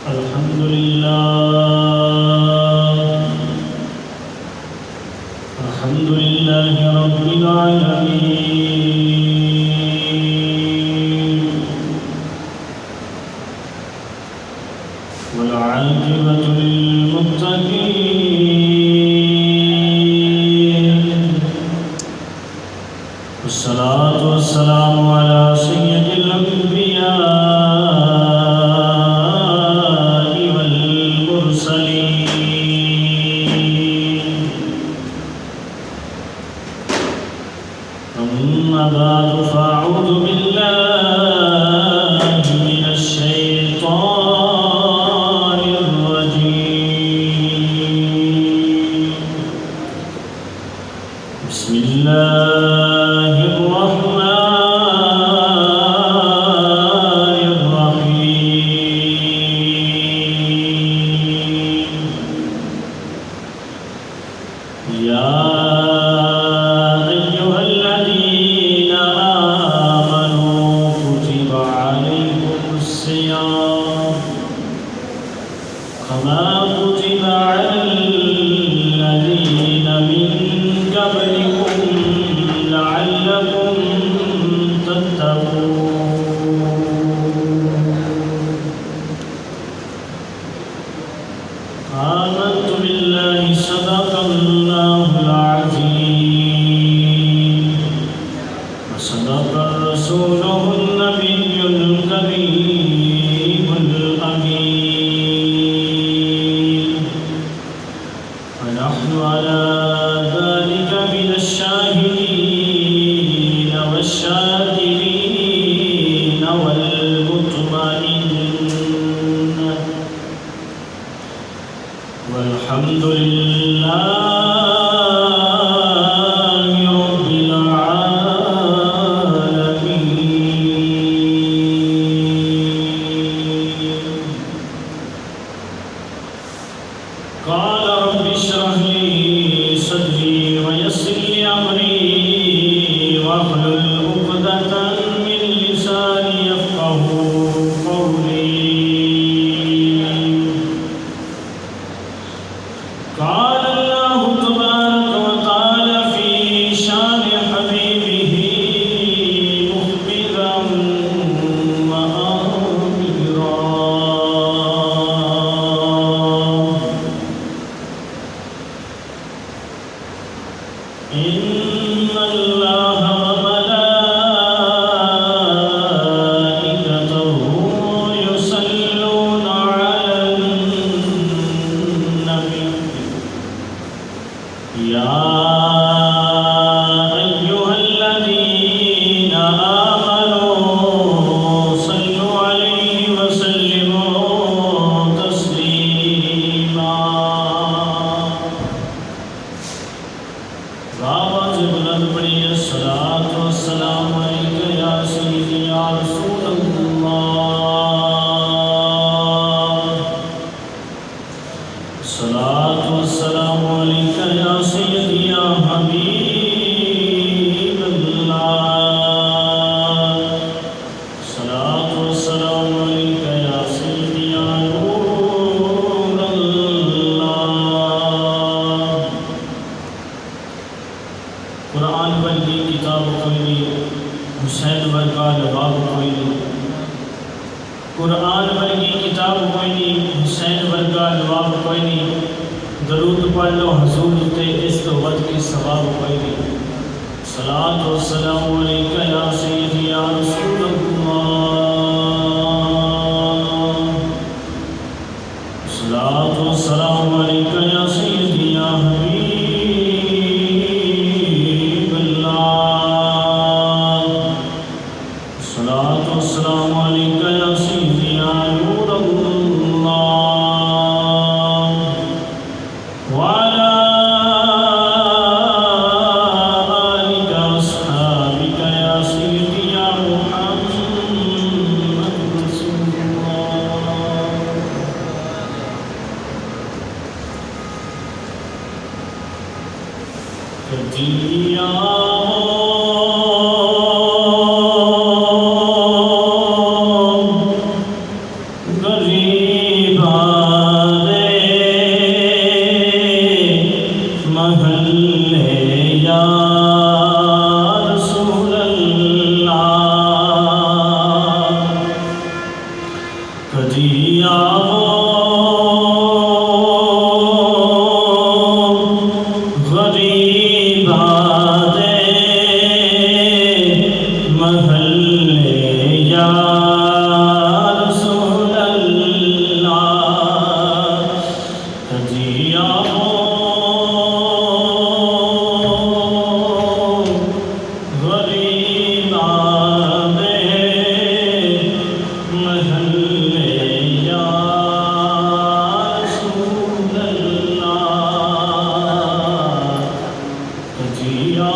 الحمد لله رب العالمين والعاقبة للمتقين والصلاة والسلام على سيد الأنبياء والمرسلين أما بعد فأعوذ بالله من الشيطان الرجيم بسم الله الرحمن الرحيم يا أيها الذين آمنوا كتب عليكم الصيام كما كتب على الذين من قبلكم لعلكم تتقون آمنت بالله صدق الله العظيم وصدق رسوله النبي الكريم الأمين ونحن على ذلك من الشاهدين والشاكرين والمطمئنين والحمد لله رب العالمين قال رب اشرح لي صدري ويسر لي أمري واحلل عقدة من لساني يفقهوا قولي قال الله تبارك وتعالى في شان حبيبه مخبرا وآمرا إن الله وملائكته يصلون على النبي يا أيها الذين آمنوا صلوا عليه وسلموا تسليما آواز بلند پڑھیے الصلاۃ والسلام علیک یا سیدی یا رسول اللہ الصلاۃ والسلام علیک یا سیدی یا حبیب اللہ الصلاۃ والسلام علیک یا سیدی یا نور اللہ قرآن ورگی کتاب کوئی نہیں حسین ورگا لباب کوئی نہیں قرآن ورگی کتاب کوئی نہیں حسین ورگا لباب کوئی نہیں درود پڑھ لو حضور تے اس تو ود کی ثواب کوئی نہیں صلاۃ والسلام علیک یا سیدی یا رسول اللہ صلاۃ والسلام علیک یا سیدی یا حبیب اللہ صلاۃ والسلام علیک یا سیدی یا نور اللہ وعلی آلک واصحابک یا سیدی یا محمد رسول اللہ دیا غریب کجیا غریب آدے محلے یا رسول اللہ کجیا غریب آدے محلے یا رسول اللہ کجیا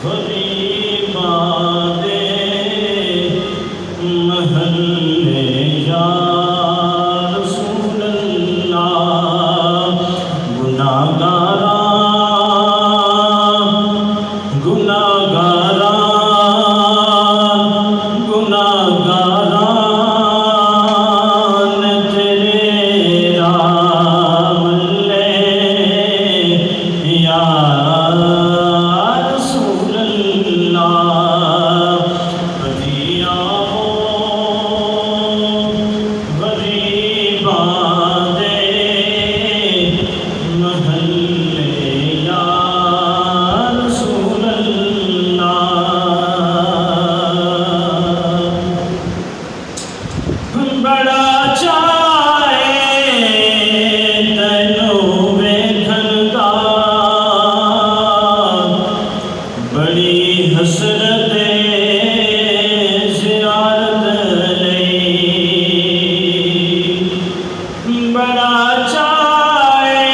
غریب آدے محلے یا رسول اللہ گناہگاران تیرے رام لے یا رسول اللہ کجیا غریب آدے محلے یا رسول اللہ بڑا چاہے تینوں ویکھن دا بڑی حسرت زیارت لئی بڑا چاہے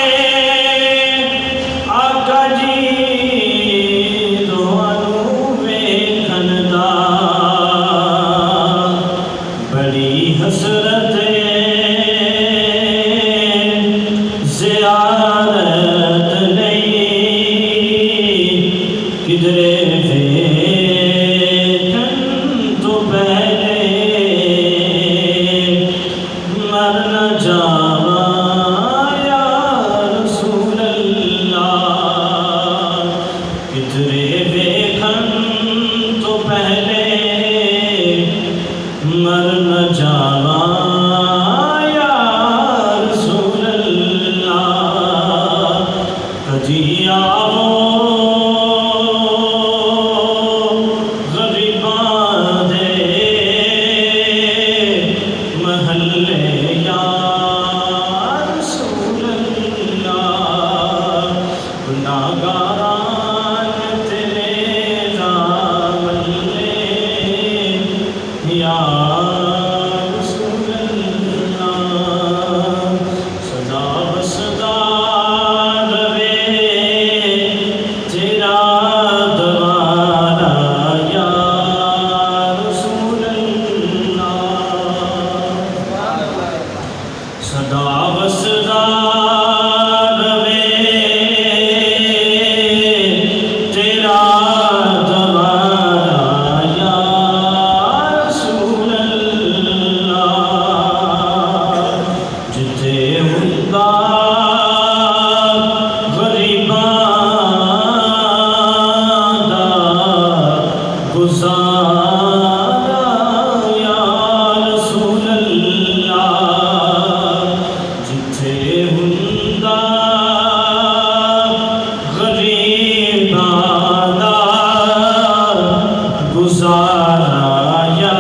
آقا جی تانوں ویکھن دا بڑی حسرت زیارت نہیں کدھرے ویکھن تو پہلے مر نہ جاواں یا رسول اللہ کدھرے ویکھن تو پہلے مر نہ جاواں یا رسول اللہ کجیا غریب آدے محلے یا رسول اللہ گناہگاران تیرے رام لے یا رسول اللہ صدا بصدا روے تیرا دوارا یا رسول اللہ صدا بصدا روے تیرا دوارا یا رسول اللہ جتھے ہوندا غریباں دا گزارا یا رسول اللہ جتھے ہوندا غریباں دا گزارا یا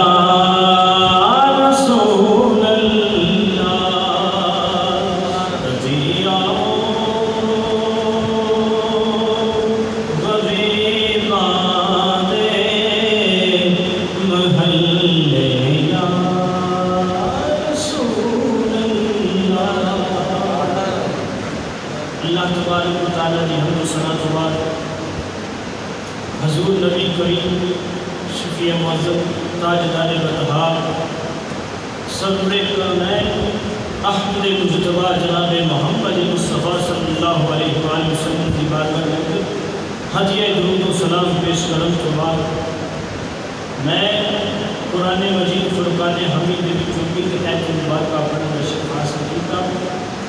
رسول اللہ کجیا غریب آدے محلے یا رسول اللہ اللہ تبارک و تعالیٰ کی حمد و ثنا تو بعد حضور نبی کریم شفیع معظم تاجدار بطحا صدر کرنین احمد مجتبی جناب محمد مصطفیٰ صلی اللہ علیہ وآلہ وسلم کی بارگاہ میں ہدیہ درود و سلام پیش کرن تو بعد میں قرآن مجید فرقان حمید کی چونکی کے ایت مبارکہ پڑھنے کا شرف حاصل کیا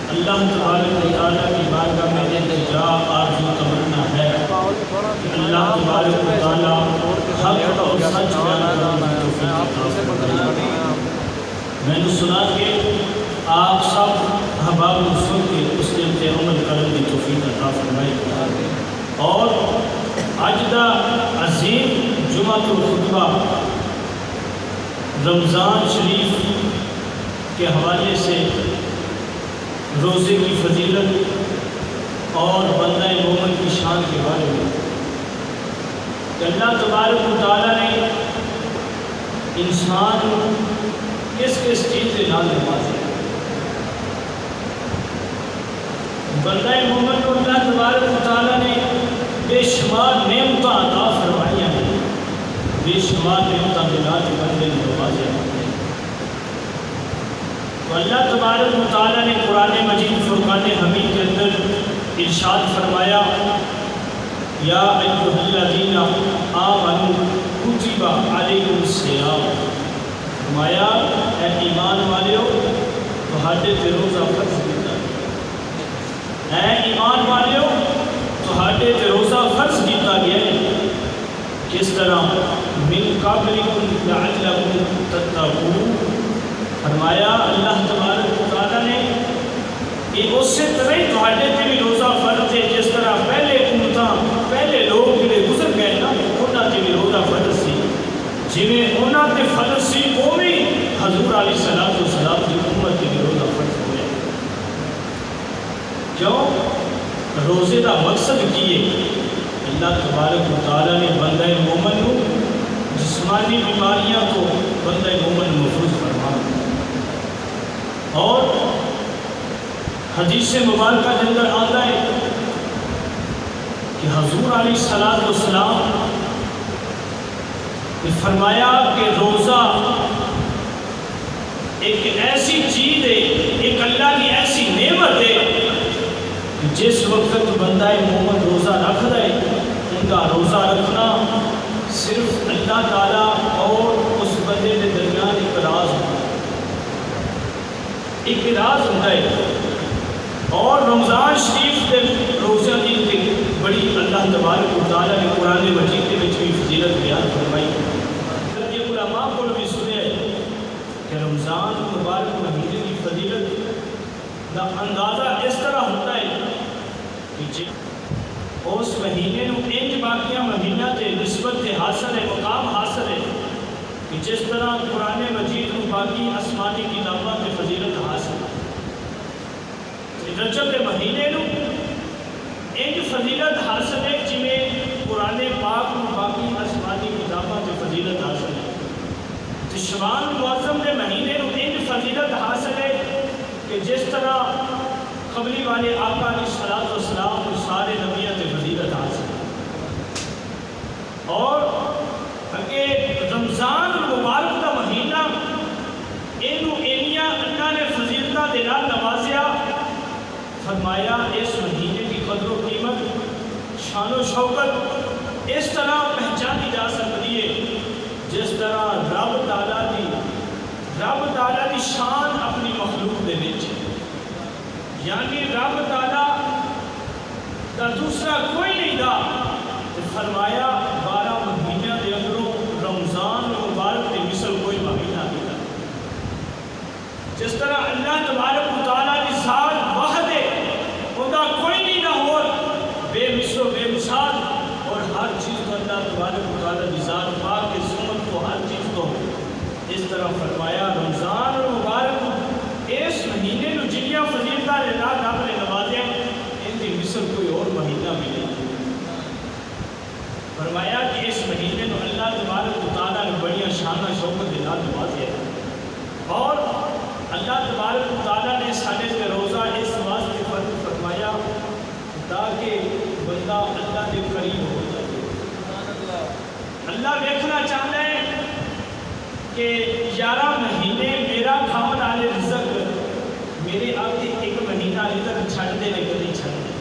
اللہ تبارک و تعالیٰ کی بارگاہ میں التجا آرزو تمنا ہے اللہ تبارک و تعالیٰ حق اور سچ بیان کرنے کی توفیق عطا فرمائے۔ میں نے سنا کہ آپ سب احباب کو سن کے اس کے عمل کرنے کی توفیق عطا فرمائے، اور اج دا عظیم جمعہ الخطبہ رمضان شریف کے حوالے سے روزے کی فضیلت اور بندہ مومن کی شان کے بارے میں کہ اللہ تبارک و تعالیٰ نے انسان کو کس کس چیز سے نام نوازا۔ بندہ مومن کو اللہ تبارک و تعالیٰ نے بے شمار نعمتیں عطا فرمائیاں ہیں، بے شمار نعمتیں دلا کے بندے نے نوازا ہے۔ تو اللہ تبارک و تعالیٰ نے قرآن مجید فرقان حمید کے اندر ارشاد فرمایا، یا ایھا الذین آمنوا کتب علیکم الصیام، فرمایا اے ایمان والےو تہاڈے تے روزہ فرض کیتا ہے، اے ایمان والےو تہاڈے تے روزہ فرض کیتا گیا ہے، کس طرح من قبلکم لعلکم تتقون، فرمایا اللہ تبارک و تعالیٰ نے کہ اس سے طرح ہی تہاڈے تے بھی روزہ فرض ہے، جس طرح پہلے امتاں پہلے لوگ جڑے گزر گئے نا انہاں تے بھی روزہ فرض سی، جویں انہاں تے فرض سی اوویں حضور علیہ الصلوۃ والسلام دی امت تے بھی روزہ فرض ہویا۔ کیوں؟ روزے دا مقصد کی ہے؟ اللہ تبارک و تعالیٰ نے بندہ مومن کو جسمانی بیماریاں کو بندہ مومن محفوظ فرمایا، اور حدیث مبارکہ کے اندر آتا ہے کہ حضور علیہ الصلوۃ والسلام نے فرمایا کہ روزہ ایک ایسی چیز ہے، ایک اللہ کی ایسی نعمت ہے کہ جس وقت بندہ مومن روزہ رکھ دے، ان کا روزہ رکھنا صرف اللہ تعالیٰ اور اس بندے کے درمیان ایک راز ہوتا ہے، ایک راز ہوتا ہے۔ اور رمضان شریف کے روزہ کی بڑی اللہ تبارک و تعالیٰ نے قرآن مجید کے بھی فضیلت بیان فرمائی۔ یہ علماء کو بھی سنے کہ رمضان مبارک مہینے کی فضیلت کا اندازہ اس طرح ہوتا ہے کہ اس مہینے نو انج باقیاں مہینہ تے نسبت تے حاصل ہے، مقام حاصل ہے کہ جس طرح قرآن مجید نو باقی آسمانی کتاباں تے فضیلت حاصل ہے۔ رجب کے مہینے نو انج فضیلت حاصل ہے جویں قرآن پاک نو باقی آسمانی کتاباں تے فضیلت حاصل ہے۔ تے شعبان معظم کے مہینے نو انج فضیلت حاصل ہے کہ جس طرح قبلی والے آقا علیہ الصلوۃ والسلام کو سارے نبیوں تے فضیلت حاصل ہے۔ اور کہ رمضان المبارک کا مہینہ اینو اینیاں اللہ نے فضیلتاں دے نال نوازیا، فرمایا اس مہینے کی قدر و قیمت، شان و شوکت اس طرح پہچانی جا سکتی ہے جس طرح رب تعالیٰ دی شان اپنی مخلوق دے وچ، یعنی رب تعالیٰ دا دوسرا کوئی نہیں دا، فرمایا 12 مہینہ دے اندروں رمضان مبارک کے مثل کوئی مہینہ نہیں دا۔ جس طرح اللہ تبارک و تعالیٰ کی ذات واحد ہے، انہا کوئی نہیں نہ ہو، بے مثل و بے مثال، اور ہر چیز کو اللہ تبارک و تعالیٰ کی ذات پاک کے سمت کو ہر چیز کو اس طرح فرمایا رمضان مبارک اس مہینے نو جنیاں فضیلتاں دے نال رب نے نوازیا ان دی مثل کوئی اور مہینہ بھی نہیں۔ فرمایا کہ اس مہینے نو اللہ تبارک و تعالیٰ نے بڑی شان و شوکت دے نال نوازیا، اور اللہ تبارک و تعالیٰ نے ساڈے تے روزہ اس واسطے فرض فرمایا تاکہ بندہ اللہ کے قریب ہو جائے۔ اللہ دیکھنا چاہتا ہے کہ 11 مہینے میرا کھاون والے رزق میرے آگے ایک مہینہ رزق چھڑ دے لیکن نہیں چھڑ دے۔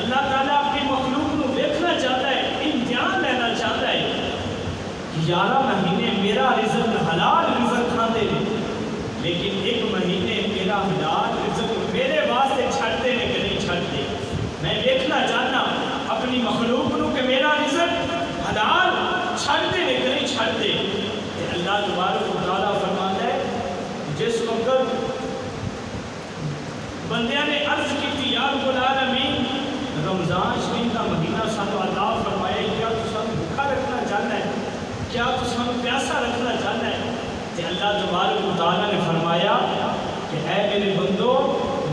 اللہ تعالیٰ اپنی مخلوق کو دیکھنا چاہتا ہے، امتحان لینا چاہتا ہے کہ 11 مہینے میرا رزق حلال رزق کھاتے ہیں، لیکن ایک مہینے میرا حلال رزق میرے واسطے چھڑتے ہیں کہ نہیں چھڑتے۔ میں دیکھنا چاہتا اپنی اللہ تبارک و تعالیٰ نے فرمایا کہ اے میرے بندو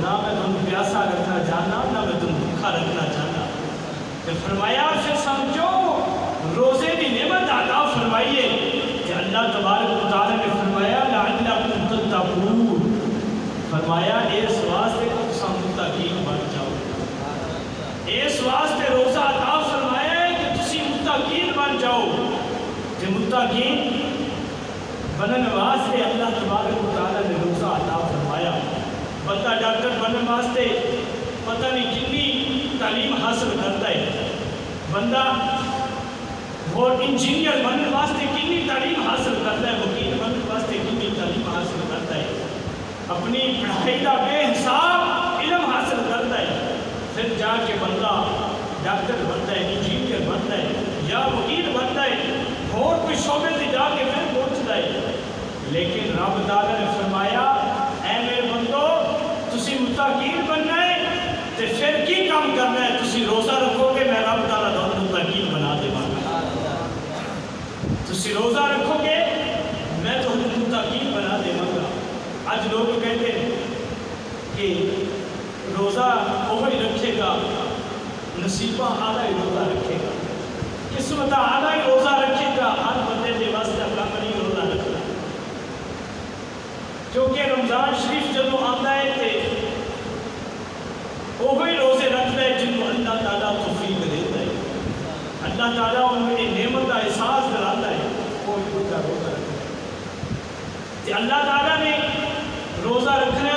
نہ میں تم پیاسا رکھنا چاہنا نہ میں تم بھوکا رکھنا چاہنا. کہ فرمایا پھر سمجھو روزے کی نعمت عطا فرمائیے کہ اللہ تبارک و تعالیٰ نے فرمایا لعلکم تتقون. فرمایا اس واسطے کہ تم متقین بن جاؤ. اس واسطے روزہ عطا فرمایا ہے کہ تسی متقین بن جاؤ. کہ متقین بننے واسطے اللہ تبارک و تعالیٰ نے روزہ عطا فرمایا. بندہ ڈاکٹر بننے واسطے پتہ نہیں کتنی تعلیم حاصل کرتا ہے. بندہ اور انجینئر بننے واسطے کتنی تعلیم حاصل کرتا ہے. وکیل بننے واسطے کتنی تعلیم حاصل کرتا ہے. اپنی پڑھائی کا بے حساب علم حاصل کرتا ہے. پھر جا کے بندہ ڈاکٹر بنتا ہے, انجینئر بنتا ہے یا وکیل بنتا ہے اور کوئی شعبے سے جا کے پھر پہنچتا ہے. لیکن رب تعالیٰ نے فرمایا اے میرے بندو تسی متقین بننا ہے تو پھر کی کام کرنا ہے. تسی روزہ رکھو گے میں رب تعالیٰ تمہیں متقین بنا دے گا. تسی روزہ رکھو گے میں تمہیں متقین بنا دے گا. آج لوگ کہتے ہیں کہ روزہ وہی رکھے گا نصیبہ اعلیٰ ہی روزہ رکھے گا, قسمت اعلیٰ ہی روزہ رکھے گا. ہر بندے کے واسطے اللہ نہیں روزہ رکھنا. کیونکہ رمضان شریف جب آتا ہے تو وہی روزے رکھتا ہے جن کو اللہ تعالیٰ توفیق دیتا ہے. اللہ تعالیٰ ان میں نعمت کا احساس دلاتا ہے وہ روزہ رکھتا ہے. اللہ تعالیٰ نے روزہ رکھنا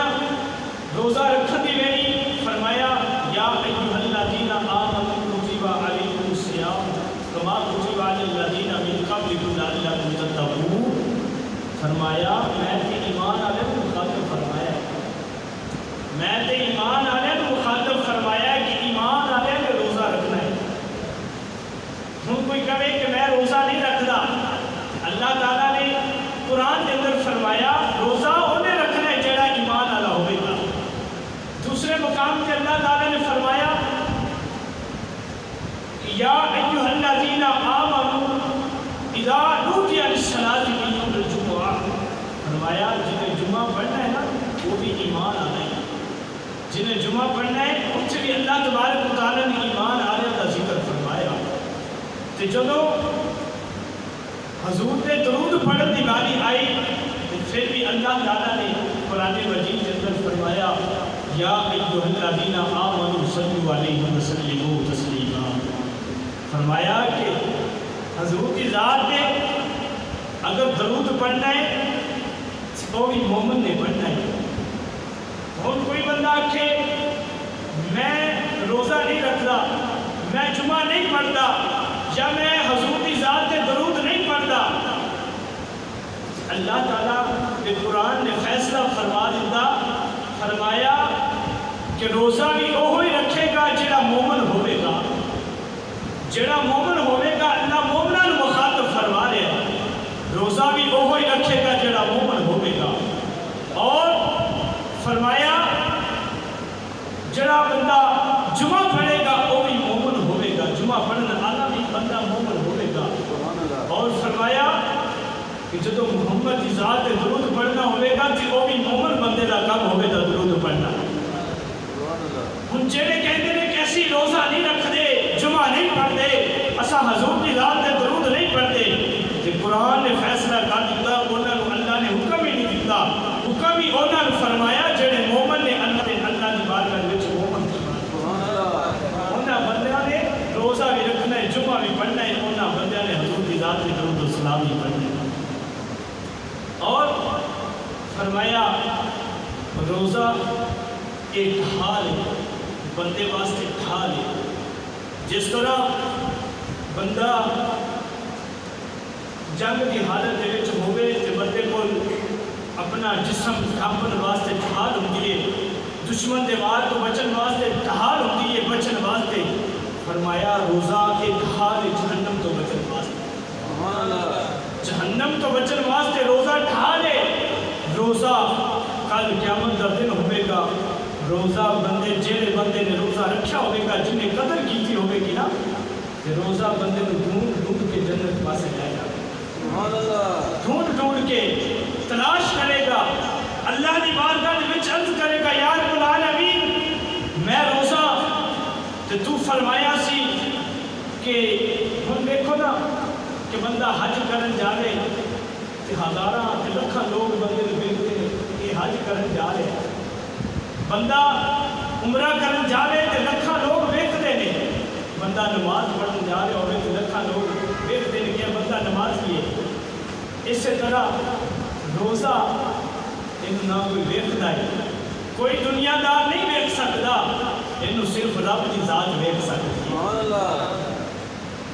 روزہ رکھنے کی ویری فرمایا یا ایھا الذین آمنوا کتب علیکم الصیام کما کتب علی الذین من قبلکم لعلکم تتقون. فرمایا میں تے ایمان والے کو مخاطب فرمایا میں تے ایمان والے کو مخاطب فرمایا کہ ایمان والے نے روزہ رکھنا ہے. ہم کوئی کہے کہ میں روزہ نہیں رکھتا. اللہ تعالیٰ نے قرآن کے اندر فرمایا روزہ انہیں رکھنا ہے جڑا ایمان والا ہوئے گا. دوسرے مقام کے اللہ تعالیٰ نے فرمایا یا ایھا الذین آمنوا اذا نودی للصلاۃ من یوم الجمعہ. فرمایا جنہیں جمعہ پڑھنا ہے نا وہ بھی ایمان آنا ہے. جنہیں جمعہ پڑھنا ہے ان سے بھی اللہ تبارک و تعالیٰ نے ایمان آنے کا ذکر فرمایا. تو جدو حضور نے درود پڑھنے کی باری آئی تو پھر بھی اللہ تعالیٰ نے قرآن مجید کے اندر فرمایا یا ایھا الذین آمنوا صلوا علیہ وسلموا تسلیما. فرمایا کہ حضور کی ذات نے اگر درود پڑھنا ہے تو بھی مومن نے پڑھنا ہے. اور کوئی بندہ آکھے میں روزہ نہیں رکھتا میں جمعہ نہیں پڑھتا یا میں حضور کی ذات کے درود نہیں پڑھتا. اللہ تعالیٰ کے قرآن نے فیصلہ فرما دیتا فرمایا کہ روزہ بھی وہی رکھے گا جڑا مومن ہوئے گا. جڑا مومن ہوئے گا اللہ مومناں نوں مخاطب فرما رہا ہے. روزہ بھی وہی رکھے گا جڑا مومن ہوئے گا. اور فرمایا جڑا بندہ جمعہ پڑھے گا وہ بھی مومن ہوئے گا. جمعہ پڑھنے والا بھی بندہ مومن ہوئے گا. اور فرمایا کہ جدو محمد کی ذات درود پڑھنا ہوئے گا تو وہ بھی مومن بندے کا کم ہوئے گا درود پڑھنا. ہن جڑے کہتے ہیں کہ اسی روزہ نہیں رکھتے جمعہ نہیں پڑھتے اسا حضور کی ذات درود نہیں پڑھتے کہ قرآن نے فیصلہ کر دیتا انہوں نے اللہ نے حکم ہی نہیں دیتا. حکم ہی انہوں نے فرمایا جڑے مومن نے اللہ کی بارگاہ وچ مومن انہاں بندیاں نے روزہ بھی رکھنا ہے جمعہ بھی پڑھنا ہے. انہاں بندیاں نے حضور کی ذات کے درود و سلام بھی پڑھنا ہے. اور فرمایا روزہ ایک ڈھال ہے بندے واسطے ڈھال ہے. جس طرح بندہ جنگ کی حالت دے وچ ہوئے تے بندے کو اپنا جسم ڈھانپن واسطے ڈھال ہوندی ہے. دشمن دے وار تو بچن واسطے ڈھال ہوندی ہے بچن واسطے. فرمایا روزہ ایک ڈھال ہے جہنم تو بچن واسطے. جہنم تو بچن واسطے روزہ ڈھال ہے. روزہ کل قیامت کا دن ہوئے گا. روزہ بندے جڑے بندے نے روزہ رکھا ہوئے گا جنہیں قدر کیتی ہوئے گی نا کہ روزہ بندے کو ڈھونڈ ڈھونڈ کے جنت پاسے جائے گا. ڈھونڈ ڈھونڈ کے تلاش کرے گا، اللہ کی بارگاہ دے وچ عرض کرے گا یا رب العالمین میں روزہ تے تو فرمایا سی کہ ہن دیکھو نا کہ بندہ حج کرن جاوے تے ہزاراں تے لکھاں لوگ بندے نوں ویکھدے نے کہ حج کرن جا رہے ہیں، بندہ عمرہ کرن جاوے تے لکھاں لوگ ویکھدے نے، بندہ نماز پڑھن جا رہا ہوئے تے لکھاں لوگ ویکھدے نے کہ بندہ نمازی ہے۔ اسی طرح روزہ یہ نہ کوئی ویکھدا ہے، کوئی دنیا دار نہیں ویکھ سکتا، یہ صرف رب کی ذات ویکھ سکتی ہے،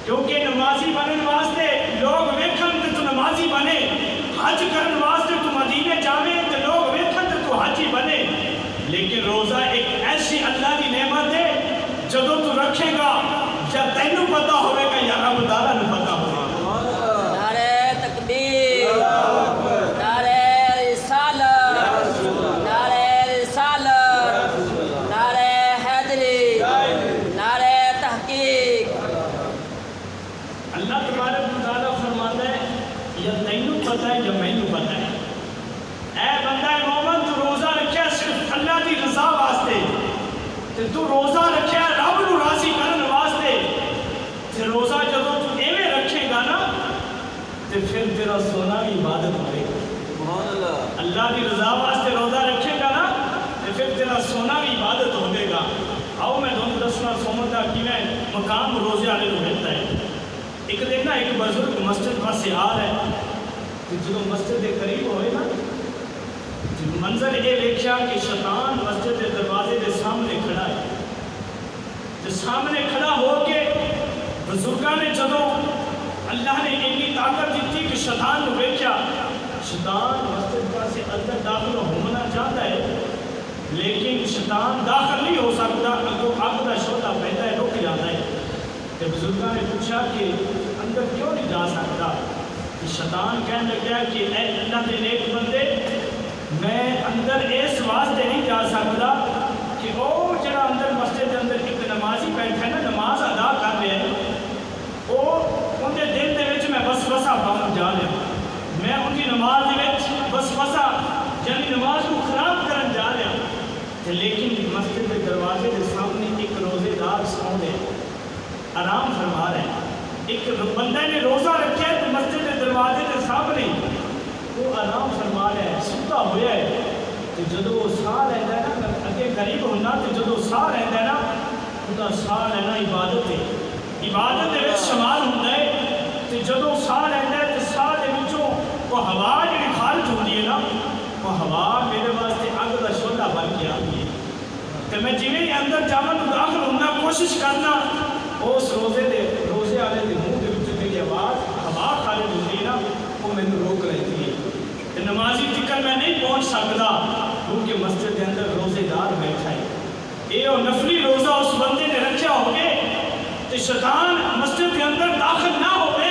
کیونکہ نمازی بننے واسطے لوگ ویکھن تے تو نمازی بنے، حج کرن واسطے تو مدینے جاوے تے لوگ ویکھن تے تو حاجی بنے، لیکن روزہ ایک ایسی اللہ کی نعمت ہے جدوں تو رکھے گا یا تینوں پتہ ہوئے گا یا رب تعالیٰ نے پتہ ہوئے گا۔ نعرہ تکبیر، نعرہ رسالت، نعرہ رسالت، نعرہ حیدری، نعرہ تحقیق۔ اللہ تبارک و تعالیٰ فرماتا ہے یا تینوں پتہ ہے یا مینوں پتہ ہے، اے بندہ مومن تو روزہ رکھیا صرف اللہ کی رضا واسطے، تے تو روزہ رکھیا رب نو راضی کرن واسطے، تے روزہ جدوں تو ایویں رکھے گا نا تے پھر تیرا سونا بھی عبادت ہوئے گا۔ اللہ کی رضا واسطے روزہ رکھے گا نا تے پھر تیرا سونا بھی عبادت ہوئے گا۔ آؤ میں تمہیں دسنا سومن دا کیویں مقام روزے والے نوں ملتا ہے۔ ایک دن نا ایک بزرگ مسجد پاسے آ رہا ہے، تے جدوں مسجد دے قریب ہوئے نا منظر یہ دیکھا کہ شیطان مسجد کے دروازے کے سامنے کھڑا ہے، تے سامنے کھڑا ہو کے بزرگاں نے جدوں اللہ نے اتنی طاقت دیتی کہ شیطان کو دیکھا، شیطان مسجد پاسے اندر داخل ہونا چاہتا ہے لیکن شیطان داخل نہیں ہو سکتا، اگوں اگ کا شعلہ پہنتا ہے رک جاتا ہے۔ تے بزرگاں نے پوچھا کہ اندر کیوں نہیں جا سکتا؟ شیطان کہنے لگا کہ اے اللہ کے نیک بندے میں اندر اس واسطے نہیں جا سکتا کہ وہ جڑا اندر مسجد کے اندر ایک نمازی بیٹھا ہے نا نماز ادا کر رہے ہیں، وہ ان کے دل دے وچ میں وسوسہ پاؤں جا رہا، میں ان کی نماز دے وچ وسوسہ یعنی نماز کو خراب کرن جا رہا، لیکن مسجد کے دروازے کے سامنے ایک روزے دار سو رہے آرام فرما رہے ہیں، ایک بندہ نے روزہ رکھا ہے تو مسجد کے دروازے کے سامنے وہ آرام فرما رہا ہے، ستا ہوا ہے، تو جدو وہ ساہ رہتا ہے نا اگے قریب ہونا، تو جدو ساہ رہتا ہے نا وہ ساہ لینا عبادت ہے، عبادت کے شمال ہوتا ہے، تو جدو ساہ رہتا ہے تو ساہ کے وچوں وہ ہوا جی خارج ہوتی ہے نا وہ ہوا میرے واسطے اگ کا شعلہ بن کے آتی ہے، تو میں جویں اندر جاواں تو داخل ہونا کوشش کرنا اس روزے والے کے منہ کے وچوں میری آواز ہوا خارج ہوتی ہے نا وہ مینوں روک لیتی ہے، نمازی تکر میں نہیں پہنچ سکتا کیونکہ مسجد کے اندر روزے دار بیٹھا ہے، یہ نفلی روزہ اس بندے نے رکھا ہوگے تو شیطان مسجد کے اندر داخل نہ ہوئے،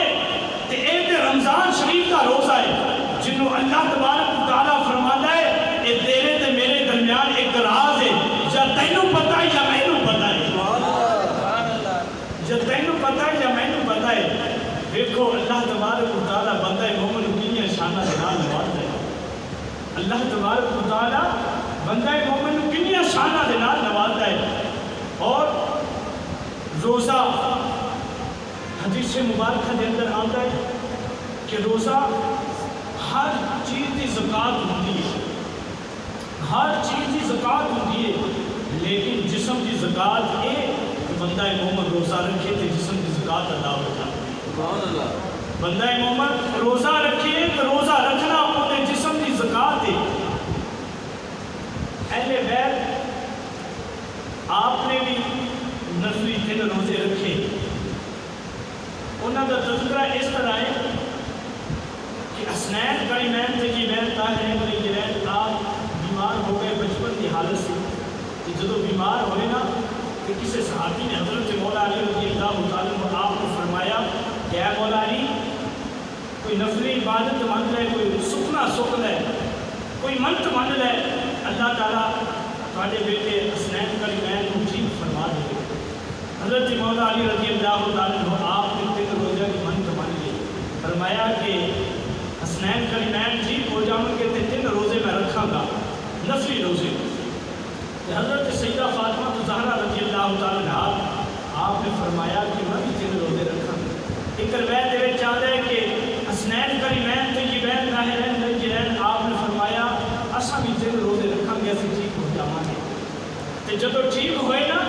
تو ایک رمضان شریف کا روزہ ہے جنہوں اللہ تبارک و تعالیٰ فرماتا ہے یہ تیرے تے میرے درمیان ایک راز ہے، یا تینوں پتہ ہے یا مینوں پتہ ہے، یا تینوں پتہ ہے یا مینوں پتہ ہے۔ دیکھو اللہ تبارک و تعالیٰ بندہ مومن کو کنیاں شانہ دے نال نوازتا ہے، اللہ تبارک و تعالیٰ بندہ مومن کو کنیاں شانہ دے نال نوازتا ہے، اور روزہ حدیث مبارکہ دے اندر آتا ہے کہ روزہ ہر چیز کی زکوٰۃ ہوتی ہے، ہر چیز کی زکوٰۃ ہوتی ہے، لیکن جسم کی زکوٰۃ یہ بندہ مومن روزہ رکھے تو جسم کی زکوٰۃ ادا ہو جاتی ہے۔ بندہ مومن روزہ رکھے تو روزہ رکھنا اپنے جسم کی زکوٰۃ ہے۔ اہل بیت آپ نے بھی نفلی 3 روزے رکھے، انہوں کا تذکرہ اس طرح ہے کہ حسنین کریمین طیبین طاہرین مطہرین آپ بیمار ہو گئے بچپن کی حالت سے، کہ جدو بیمار ہوئے نا کہ کسی صحابی نے حضرت مولا علی رضی اللہ تعالیٰ عنہ آپ کو فرمایا کہ اے مولا علی کوئی نفلی عبادت مان لے، کوئی سکنا سکھ لے، کوئی منت مان لے، اللہ تعالیٰ تھوڑے بیٹے حسنین کریمین کو ٹھیک فرما دے۔ حضرت مولا علی رضی اللہ تعالیٰ عنہ آپ نے 3 روزہ کی منت مان لی، فرمایا کہ روزے کہ حضرت سیدہ فاطمہ زہرا رضی اللہ تعالیٰ عنہ آپ نے فرمایا کہ میں بھی 3 روزے رکھا. ایک روایت دے وچ آندا ہے کہ حسنین کریمین طیبین طاہرین نجرین آپ نے فرمایا اساں بھی 3 روزے رکھاں گے اسی ٹھیک ہو جاواں گے. تے جدوں ٹھیک ہوئے نا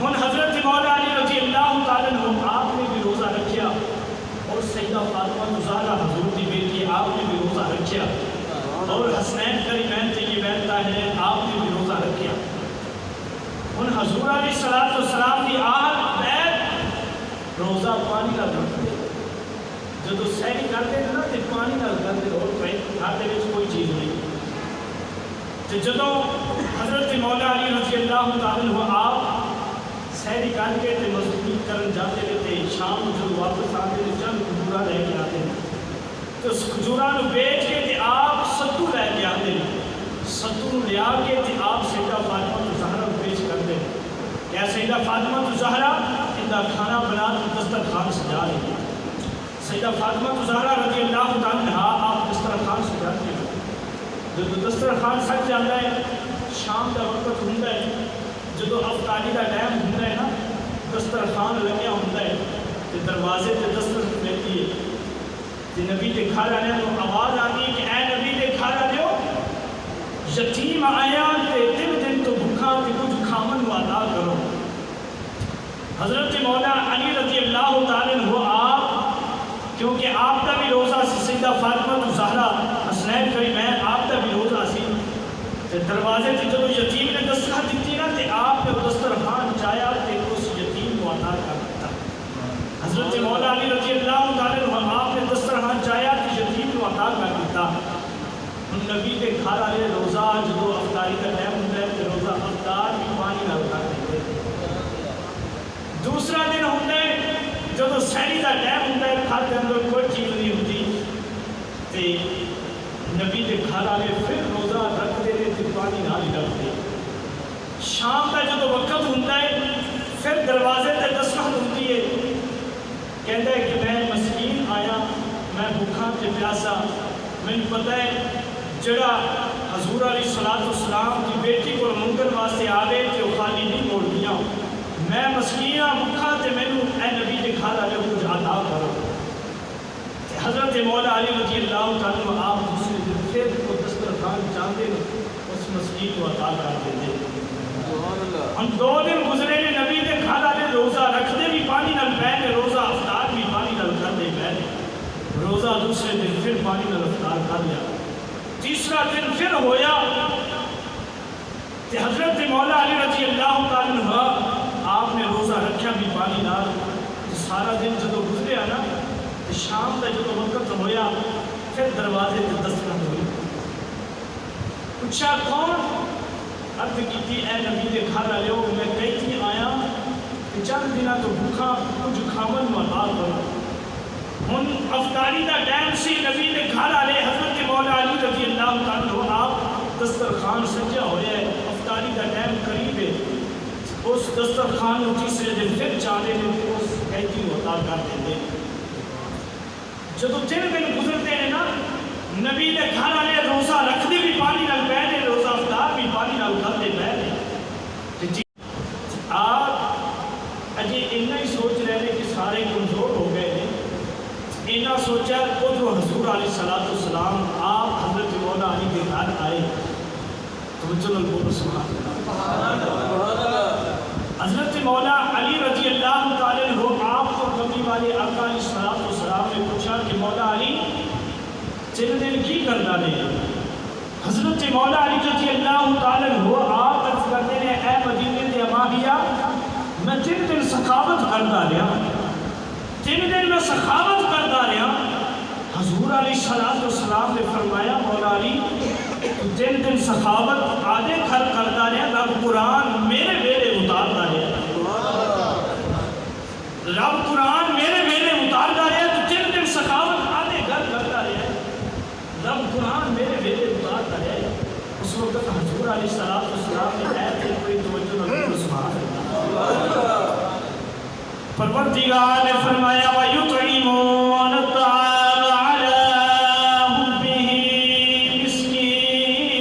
ہن حضرت مولا علی رضی اللہ تعالیٰ عنہ آپ نے بھی روزہ رکھیا اور سیدہ فاطمہ زہرا حضور کی بیٹی آپ نے بھی روزہ رکھیا اور حسنین کریمین طیبین طاہرین آپ نے بھی روزہ رکھیا. ہن حضور علیہ الصلوۃ والسلام دی آہت بیت روزہ پانی نال رکھتے جدوں سحری کرتے نا تے پانی نال کرتے اور گھر دے وچ کوئی چیز نہیں. تے جدوں حضرت مولا علی رضی اللہ تعالیٰ عنہ آپ سحری کر کے تے مزدوری کرن جاتے رہتے شام کو جب واپس آتے تے چند کھجورا لے کے آتے تو اس کھجورا نو بیچ کے تے آپ ستو لے کے آتے ستو لیا کے تے آپ سیدہ فاطمہ زہرا کو پیش کرتے کیا سیدہ فاطمہ زہرا اندا کھانا بنا کے دسترخوان سجا رہی ہے. سیدہ فاطمہ زہرا رضی اللہ تعالیٰ عنہا آپ دسترخوان سجاتے ہیں. جب دسترخوان سج جاتا ہے شام کا وقت ہوندا ہے جدو افطاری کا ٹائم ہوندا ہے نا دسترخوان لگیا ہوندا ہے تے دروازے تے دستک ملتی ہے تے نبی دے گھر والے نوں آواز آتی ہے کہ اے نبی دے گھر والےو یتیم آیا تے 3 دن تو بھوکا تے کچھ کھاون وعدہ کرو. حضرت مولا علی رضی اللہ تعالیٰ عنہ آپ کیونکہ آپ کا بھی روزہ سی سیدہ فاطمہ زہرا حسنین کریمین آپ کا بھی روزہ سی تے دروازے تے جدو یتیم نے دستخط دیتی نا تے آپ نے دسترخوان چایا تے اس یتیم کو عطا کر دیتا. حضرت مولا علی رضی اللہ تعالیٰ عنہ آپ نے دسترخوان چایا تے یتیم کو عطا کر دیتا. نبی کے گھر والے روزہ جدو افطاری کا ٹائم ہوتا ہے تے روزہ افطار بھی پانی نال کر دیتے. دوسرا دن ہوتا ہے جدو سحری کا ٹائم ہوتا ہے گھر کے اندر کوئی چیز نہیں ہوتی تے نبی کے گھر والے پھر روزہ رکھتے رہتے پانی نہ رکھتے. شام کا جب وقت ہوتا ہے پھر دروازے تے دستخط ہوتی ہے کہتا ہے کہ میں مسکین آیا میں بھوکا تے پیاسا مجھے پتہ ہے جڑا حضور علیہ الصلوۃ والسلام کی بیٹی کو منگن واسطے آوے تے وہ خالی نہیں موڑ دیا میں مسکین بھوکا تے مینوں اے نبی کے گھر والے کچھ عطا کرو. حضرت مولا علی رضی اللہ تعالیٰ عنہ آپ دوسرے دن پھر وہ دسترخوان چاہتے اس مسکین کو عطا کر دیتے. ہم 2 دن گزرے نے نبی کے گھر والے روزہ رکھتے بھی پانی نال پہنے روزہ افطار بھی پانی نال کرتے پہنے روزہ دوسرے دن پھر پانی نال افطار کر لیا. تیسرا دن پھر ہویا کہ حضرت مولا علی رضی اللہ تعالیٰ عنہ آپ نے روزہ رکھا بھی پانی نال. سارا دن جدو گزریا نا شام کا جب وقت ہویا پھر دروازے سے دستخط ہوئی. پوچھا کون؟ عرض کی اے نبی کے گھر والےو میں کئی تھی آیا کہ چند دن تو بھوکا کچھ کھاون عطا کرو. ہن افطاری کا ٹائم سی نبی کے گھر والے حضرت مولا علی رضی اللہ تعالیٰ عنہ آپ دسترخوان سجا ہوا ہے افطاری کا ٹائم قریب ہے اس دسترخوان کو تیسرے دن پھر چاہتے ہیں اس قیدی کو عطا کر دیتے. جدو 3 دن گزرتے ہیں نا نبی کے گھر والے روزہ رکھتے بھی پانی نال پہنے روزہ افطار بھی پانی نال کرتے پہنے. جی آپ اجے اتنا ہی سوچ رہے ہیں کہ سارے کمزور ہو گئے ہیں. اتنا سوچا ادھر حضور علیہ الصلوۃ والسلام آپ حضرت مولا علی کے گھر آئے تو چلو بولو سبحان اللہ. حضرت مولا علی رضی اللہ تعالیٰ عنہ آپ کو کبھی والے آقا علیہ الصلوۃ والسلام نے پوچھا کہ مولا علی 3 دن کی کرنا ہے. حضرت مولا علی رضی اللہ تعالیٰ عنہ آپ عرض کرتے ہیں اے مدینے دے اماہیا میں 3 دن سخاوت کرتا رہا 3 دن میں سخاوت کرتا رہا. حضور علیہ الصلوۃ والسلام نے فرمایا مولا علی 3 دن سخاوت آدھے گھر کرتا رہا رب قرآن میرے ویلے اتارتا رہا رب قرآن میرے ویلے اتارتا رہا تو 3 دن سخاوت آدھے گھر کرتا رہا رب قرآن میرے ویلے اتارتا رہا. اس وقت حضور علیہ الصلوۃ والسلام نے ایت کوئی توجہ نہ کی. سبحان اللہ. پروردگار نے فرمایا وَيُطْعِمُونَ الطَّعَامَ عَلَىٰ حُبِّهِ مِسْكِينًا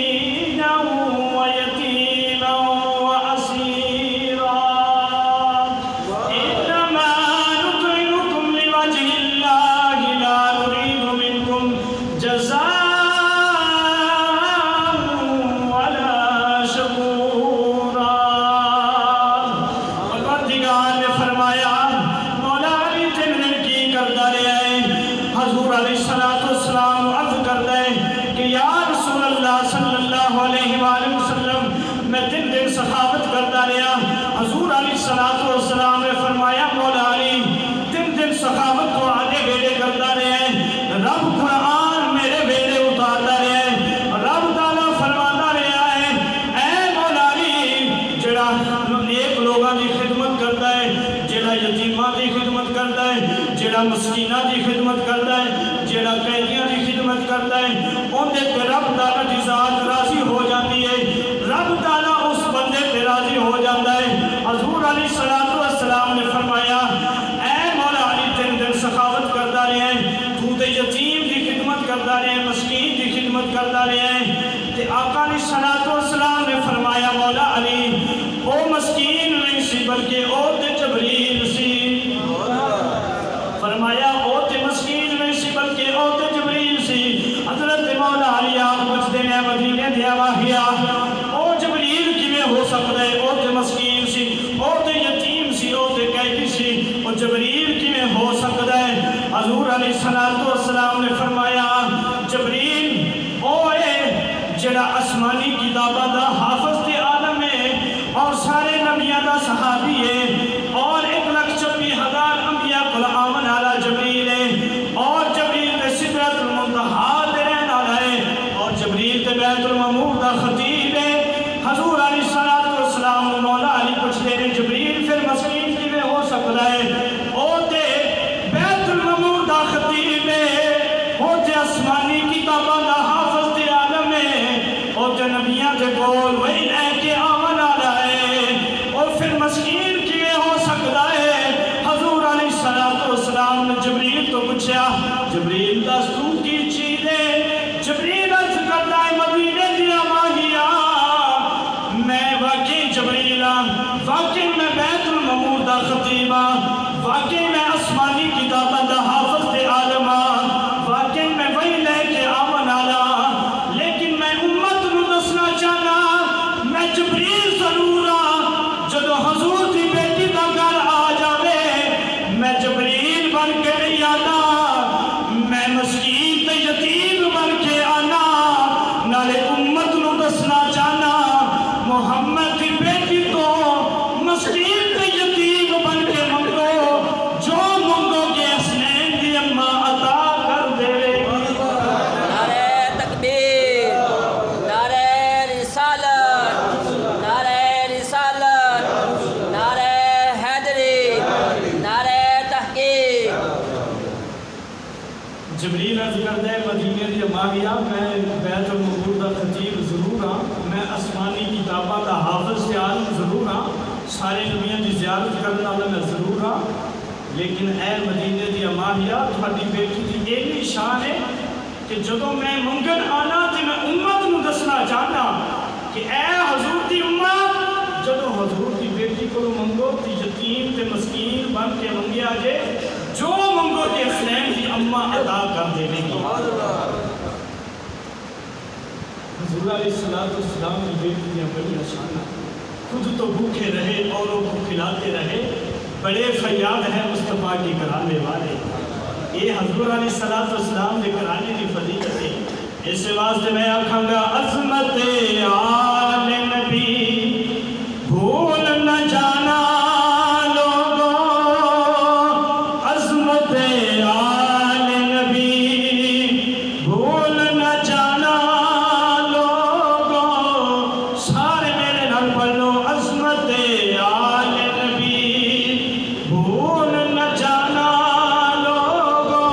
خدمت کرتا ہے، جیڑا مسکینہ دی خدمت کرتا ہے، جیڑا قیدیاں دی خدمت کرتا ہے، ان دے تے رب تعالیٰ دی ذات راضی ہو جاتی ہے، رب تعالیٰ اس بندے تے راضی ہو جاتا ہے۔ حضور علیہ السلام نے فرمایا اے مولا علی تین دن سخاوت کرتا رہے ہیں، تو تے یتیم دی خدمت کرتا رہے ہیں، مسکین دی خدمت کرتا رہے ہیں، تے آقا علیہ السلام نے فرمایا مولا علی او مسکین نہیں سی بلکہ او تے جبریل سی، فرمایا او تے مسکین نہیں سی بلکہ او تے جبریل سی۔ حضرت مولا علی آپ پوچھتے ہیں مدینے دیا واہیا او جبریل کیویں ہو سکتا ہے، او تے مسکین سی، او تے یتیم سی، او تے قیدی سی، او جبریل کیویں ہو سکتا ہے؟ حضور علیہ السلام نے فرمایا جبریل او اے جڑا آسمانی کتاباں دا حافظ تے عالم ہے اور سارے نبیاں دا صحابی ہے اور 1,26,000 انبیاء کول آمن والا جبریل ہے اور جبریل تے سدرۃ المنتہا تے رہن والا ہے اور جبریل تے بیت المعمور دا خطیب ہے۔ حضور علیہ السلام مولا علی پوچھتے ہیں جبریل پھر مسکین کیویں ہو سکتا ہے؟ او تے بیت المعمور دا خطیب ہے، او تے آسمانی کتاباں دا حافظ تے عالم ہے، او تے نبیاں دے کول وحی لے کے آمن والا ہے، اور پھر مسکین کیویں ہو سکتا ہے؟ حضور علیہ السلام نے جبریل تو پوچھا جبریل دس تو کی چیز ہے؟ جبریل عرض کرتا ہے مدینے دیا ماہیا میں واقعی جبریل ہاں، واقعی میں بیت المعمور دا خطیب ہاں، واقعی میں آسمانی کتاباں دا حافظ تے عالم ہاں، واقعی میں وہی لے کے آمن والا، لیکن میں امت نو دسنا چاہنا میں جبریل ضرور ہاں، جدو حضور دی بیٹی دا گل آ جاوے میں جبریل بن کے نہیں آنا، میں مسکین تے یتیم بن کے آنا، نالے امت نو دسنا چاہنا محمد دی بیٹی تو مسکین تے یتیم بن کے منگو، جو منگو گے حسنین دی اماں عطا کر دے گی۔ نعرہ تکبیر، نعرہ رسالت، نعرہ رسالت، نعرہ حیدری، نعرہ تحقیق۔ جبریل عرض کرتا ہے مدینے دی ماہیا میں بیت المعمور دا خطیب ضرور ہاں، میں آسمانی کتاباں دا حافظ تے عالم ضرور ہاں، سارے نبیاں دی زیارت کرنے والا میں ضرور ہاں، لیکن اے مدینے دی ماہیا تھوڑی بیٹی دی ایک شان ہے کہ جدوں میں منگن آنا تے میں امت نو دسنا چاہنا کہ اے حضور دی امت جدوں حضور دی بیٹی کو منگو تے یتیم تے مسکین بن کے منگیا جے، جو منگو تے حسنین دی اماں عطا کر دے گی۔ حضور علیہ السلام کی بیٹی نے بڑی آسان خود تو بھوکے رہے اوروں کو کھلاتے رہے، بڑے فریاد ہیں مصطفیٰ کے کرانے والے۔ یہ حضور علیہ السلام کے کرانے کی فضیلت ہے، اس واسطے میں آکھاں گا عظمت آل نبی بھول نہ جانا لوگوں، عظمت آل نبی بھول نہ جانا لوگوں، سارے میرے نال پڑھ لو عظمت آل نبی بھول نہ جانا لوگوں،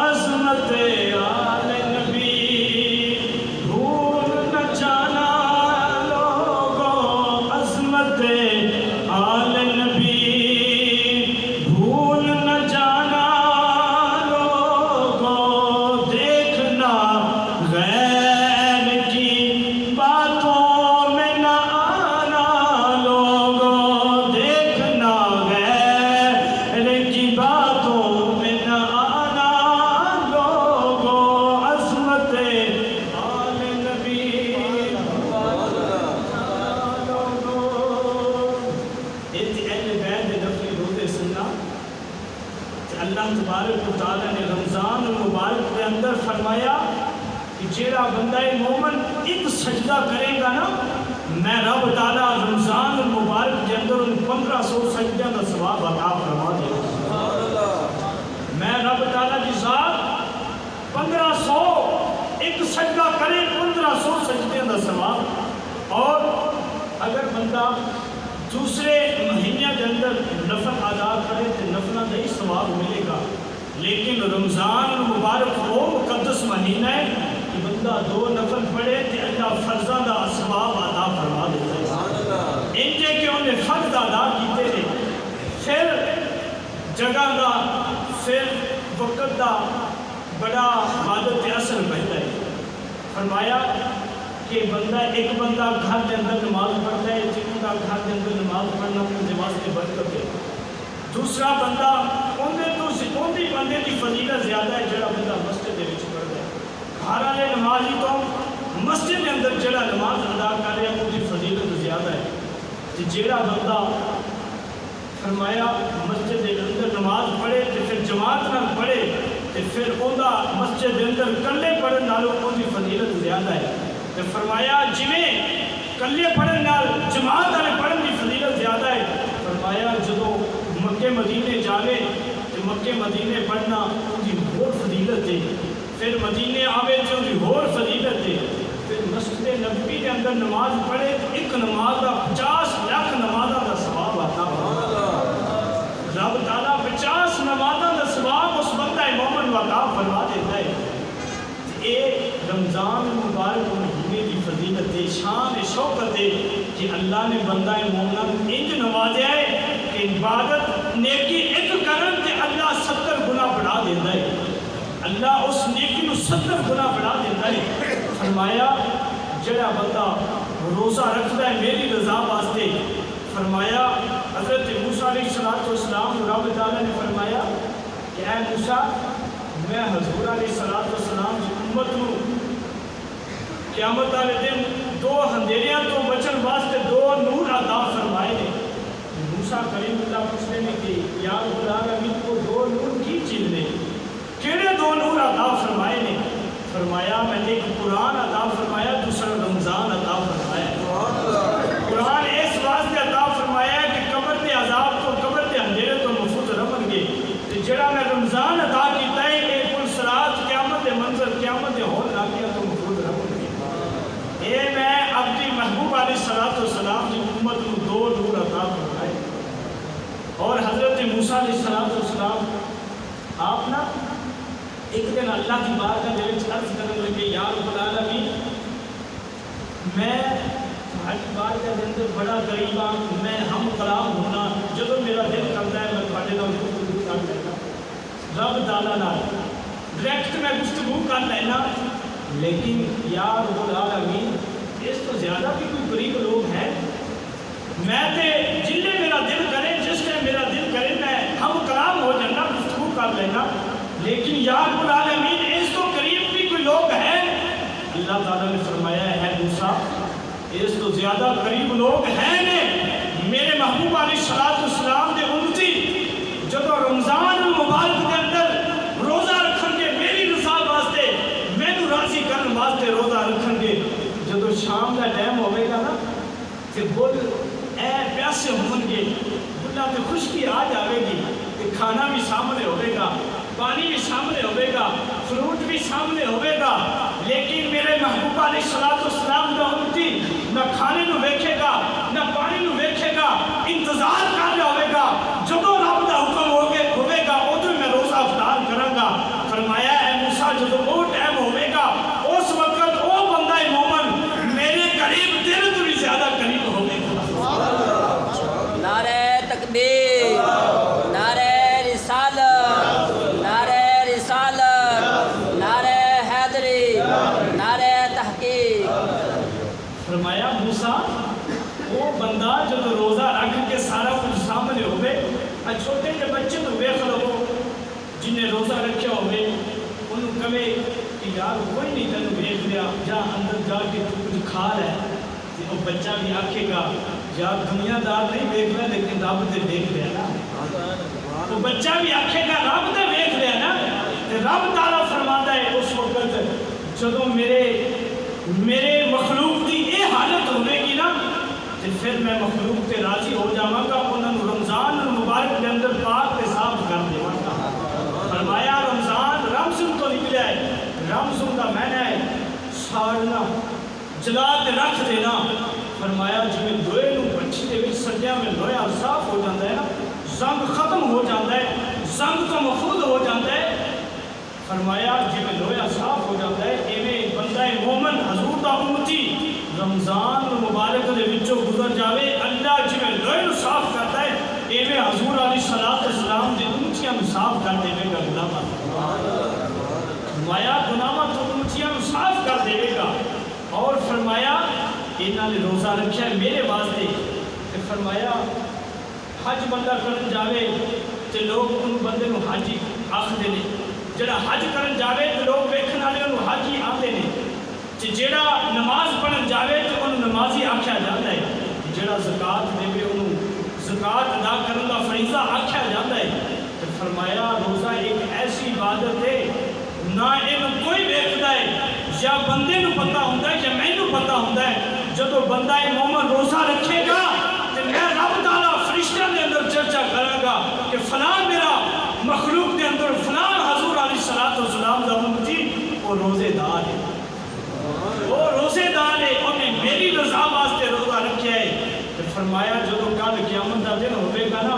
عظمت آل نبی بھول نہ جانا لوگوں، عظمت آل نبی بھول نہ جانا لوگوں، دیکھنا غیر کی باتوں میں نہ آنا لوگوں، دیکھنا غیر کی باتوں میں نہ آنا لوگوں، عظمت آل نبی اللہ تبارک و تعالیٰ نے رمضان المبارک کے اندر فرمایا کہ جیڑا بندہ مومن ایک سجدہ کرے گا نا، میں رب تعالیٰ رمضان المبارک کے اندر ان 1500 سجدہ کا ثواب عطا فرما دے گا۔ میں رب تعالیٰ کی ذات 1500 ایک سجدہ کرے 1500 سجدے کا ثواب، اور اگر بندہ دوسرے مہینے کے اندر نفل ادا کرے تو نفلوں کا ہی ثواب ملے گا، لیکن رمضان المبارک وہ مقدس مہینہ ہے کہ بندہ 2 نفل پڑھے تو اللہ فرضاں دا ثواب ادا فرما دیتا ہے۔ انجے کہ انہیں فرض ادا کیتے تھے، پھر جگہ دا پھر وقت دا بڑا عبادت اثر بہتا ہے۔ فرمایا کہ ایک بندہ گھر کے اندر نماز پڑھتا ہے، جن کا گھر کے اندر نماز پڑھنا اپنے واسطے برکت ہے۔ دوسرا بندہ اندھی بندے کی فضیلت زیادہ ہے جڑا بندہ مسجد کے وچ پڑھتا ہے۔ گھر والے نمازی تو مسجد کے اندر جڑا نماز ادا کر رہا ہے اس کی فضیلت زیادہ ہے۔ تو جڑا بندہ فرمایا مسجد کے اندر نماز پڑھے تو پھر جماعت نال پڑھے تو پھر اوندا مسجد کے اندر کلے پڑھن نالوں اس کی فضیلت زیادہ ہے۔ تو فرمایا جویں کلے پڑھن نال جماعت والے پڑھن کی فضیلت زیادہ ہے، فرمایا جدوں مکے مدینے جاوے تو مکے مدینے پڑھنا ان کی ہور فضیلت ہے، پھر مدینے آوے تو ان کی ہور فضیلت ہے، پھر مسجد نبوی کے اندر نماز پڑھے تو ایک نماز کا 50 لاکھ نمازوں کا ثواب آتا ہے۔ رب تعالیٰ 50 نمازوں کا ثواب اس بندہ مومن عطا فرما دیتا ہے۔ یہ رمضان مبارک مہینے کی فضیلت ہے، شان شوکت ہے کہ اللہ نے بندہ مومن انج نوازیا ہے کہ عبادت نیکی ایک کرن تے اللہ 70 گنا بڑھا دیتا ہے، اللہ اس نیکی کو 70 گنا بڑھا دیتا ہے۔ فرمایا جڑا بندہ روزہ رکھتا ہے میری رضا واسطے، فرمایا حضرت موسیٰ علیہ السلام رب تعالیٰ نے فرمایا کہ اے موسیٰ میں حضور علیہ السلام کی امت کو قیامت والے دن 2 اندھیریاں تو بچن واسطے 2 نور عطا فرمائے نے۔ موسیٰ کریم اللہ پوچھتے ہیں کہ یا رب العالمین کو 2 نور کی چیز نے، کیڑے 2 نور عطا فرمائے نے؟ فرمایا میں نے ایک قرآن عطا فرمایا، دوسرا رمضان عطا فرمایا۔ قرآن اس واسطے عطا فرمایا کہ قبر کے عذاب کو قبر کے اندھیرے تو محفوظ رہن گے، جڑا میں رمضان عطا کیتا ہے اے پل صراط قیامت کے منظر قیامت کے ہون لاگیا تو محفوظ رہن گے۔ اے میں اپنی محبوب علیہ السلام کی امت کو 2 نور عطا فرمائے۔ اور حضرت موسیٰ علیہ السلام آپ نا ایک دن اللہ کی بارگاہ دے وچ عرض کرنے لگے یا رب العالمین میں تمہاری بارگاہ دے اندر بڑا غریب ہاں، میں ہم کلام ہونا جدوں میرا دل کرتا ہے میں تھوڑے نال گفتگو کر لینا، رب تعالیٰ نال ڈائریکٹ میں گفتگو کر لینا، لیکن یا رب العالمین اس تو زیادہ بھی کوئی غریب لوگ ہیں، میں تے جلے میرا دل کرے جس نے میرا دل کرے میں ہم کلام ہو جانا گفتگو کر لینا، لیکن یا رب العالمین اس تو قریب بھی کوئی لوگ ہیں؟ اللہ تعالیٰ نے فرمایا ہے موسیٰ اس تو زیادہ قریب لوگ ہیں نے میرے محبوب علیہ السلام دے امتی جدو رمضان المبارک کے اندر روزہ رکھن گے میری رضا واسطے مینوں راضی کرن واسطے روزہ رکھن گے، جدو شام کا ٹائم ہوئے گا نا تے بل اے پیاسے ہون گے، بلا تے خشکی آ جاوے گی، تے کھانا بھی سامنے ہوئے گا، پانی بھی سامنے ہوئے گا، فروٹ بھی سامنے ہوئے گا، لیکن میرے محبوب علیہ السلام کا امتی نہ کھانے نو ویکھے گا نہ پانی نو ویکھے گا، انتظار کر رہا ہوئے گا جدو رب دا حکم ہوئے گا ادو میں روزہ افطار کراں گا۔ فرمایا اے موسیٰ جدو وہ ٹائم ہوئے گا اس وقت وہ بندہ مومن میرے قریب دل تو بھی زیادہ قریب ہوئے گا۔ نعرہ تکبیر، نعرہ رسالت، نعرہ رسالت، نعرہ حیدری، نعرہ تحقیق۔ فرمایا موسیٰ وہ بندہ جب روزہ رکھ کے سارا کچھ سامنے ہوئے، چھوٹے کے بچے تو ویکھ لو جنہیں روزہ رکھے ہوئے انہوں کہے کہ یار کوئی نہیں تینوں ویکھ لیا، جا اندر جا کے تو کچھ کھا رہا ہے، وہ بچہ بھی آکھے گا یار دنیا دار نہیں ویکھ لیا لیکن رب تے ویکھ لیا نا، وہ بچہ بھی آکھے گا رب تے ویکھ لیا نا۔ رب تعالیٰ فرماتا ہے اس وقت جدوں میرے مخلوق کی یہ حالت ہوئے گی نا تو پھر میں مخلوق تے راضی ہو جاواں گا، انہوں نے رمضان المبارک کے اندر پاک تے صاف کر دیواں گا۔ فرمایا رمضان رمضان تو نکلیا ہے، رمضان کا معنی ہے ساڑنا جلا تے رکھ دینا۔ فرمایا جویں دوئے نو بچی دے وچ سجا جی لویا صاف ہو جاتا ہے نا، زنگ ختم ہو جاتا ہے، زنگ تو محفوظ ہو جاتا ہے، فرمایا جی لویا صاف ہو جاتا ہے، ایویں بندہ مومن حضور دا امتی رمضان مبارک دے وچوں گزر جاوے، اللہ جی لوئے نو صاف کرتا ہے، ایویں حضور علیہ السلام دے امتیاں نو صاف کر دے گا گناہاں، فرمایا گناہاں تو امتیاں نو صاف کر دے گا، اور فرمایا انہاں نے روزہ رکھیا ہے میرے واسطے، فرمایا حج بندہ کرن جاوے تے لوگ ان بندے نو حاجی آکھدے نے، جڑا حج کرن جاوے تے لوگ ویکھن والے نو حاجی آکھدے نے، تے جڑا نماز پڑھن جاوے تے انہوں نمازی آکھیا جاندا ہے، جڑا زکات دے انہوں زکات ادا کرن دا فریضہ آکھیا جاندا ہے، تے فرمایا روزہ ایک ایسی عبادت ہے نہ اینوں کوئی ویکھدا ہے یا بندے نو پتہ ہوندا ہے یا مینوں پتہ ہوندا ہے، جدوں بندہ مومن روزہ رکھے گا تے میں رب تعالیٰ فرشتیاں دے اندر چرچا کراں گا کہ فلاں میرا مخلوق دے اندر فلاں حضور علیہ السلام دا امتی وہ روزے دار ہے، وہ روزے دار ہے، انہیں میری رضا واسطے روزہ رکھیا ہے، تے فرمایا جدوں کل قیامت دا دن ہوے گا نا،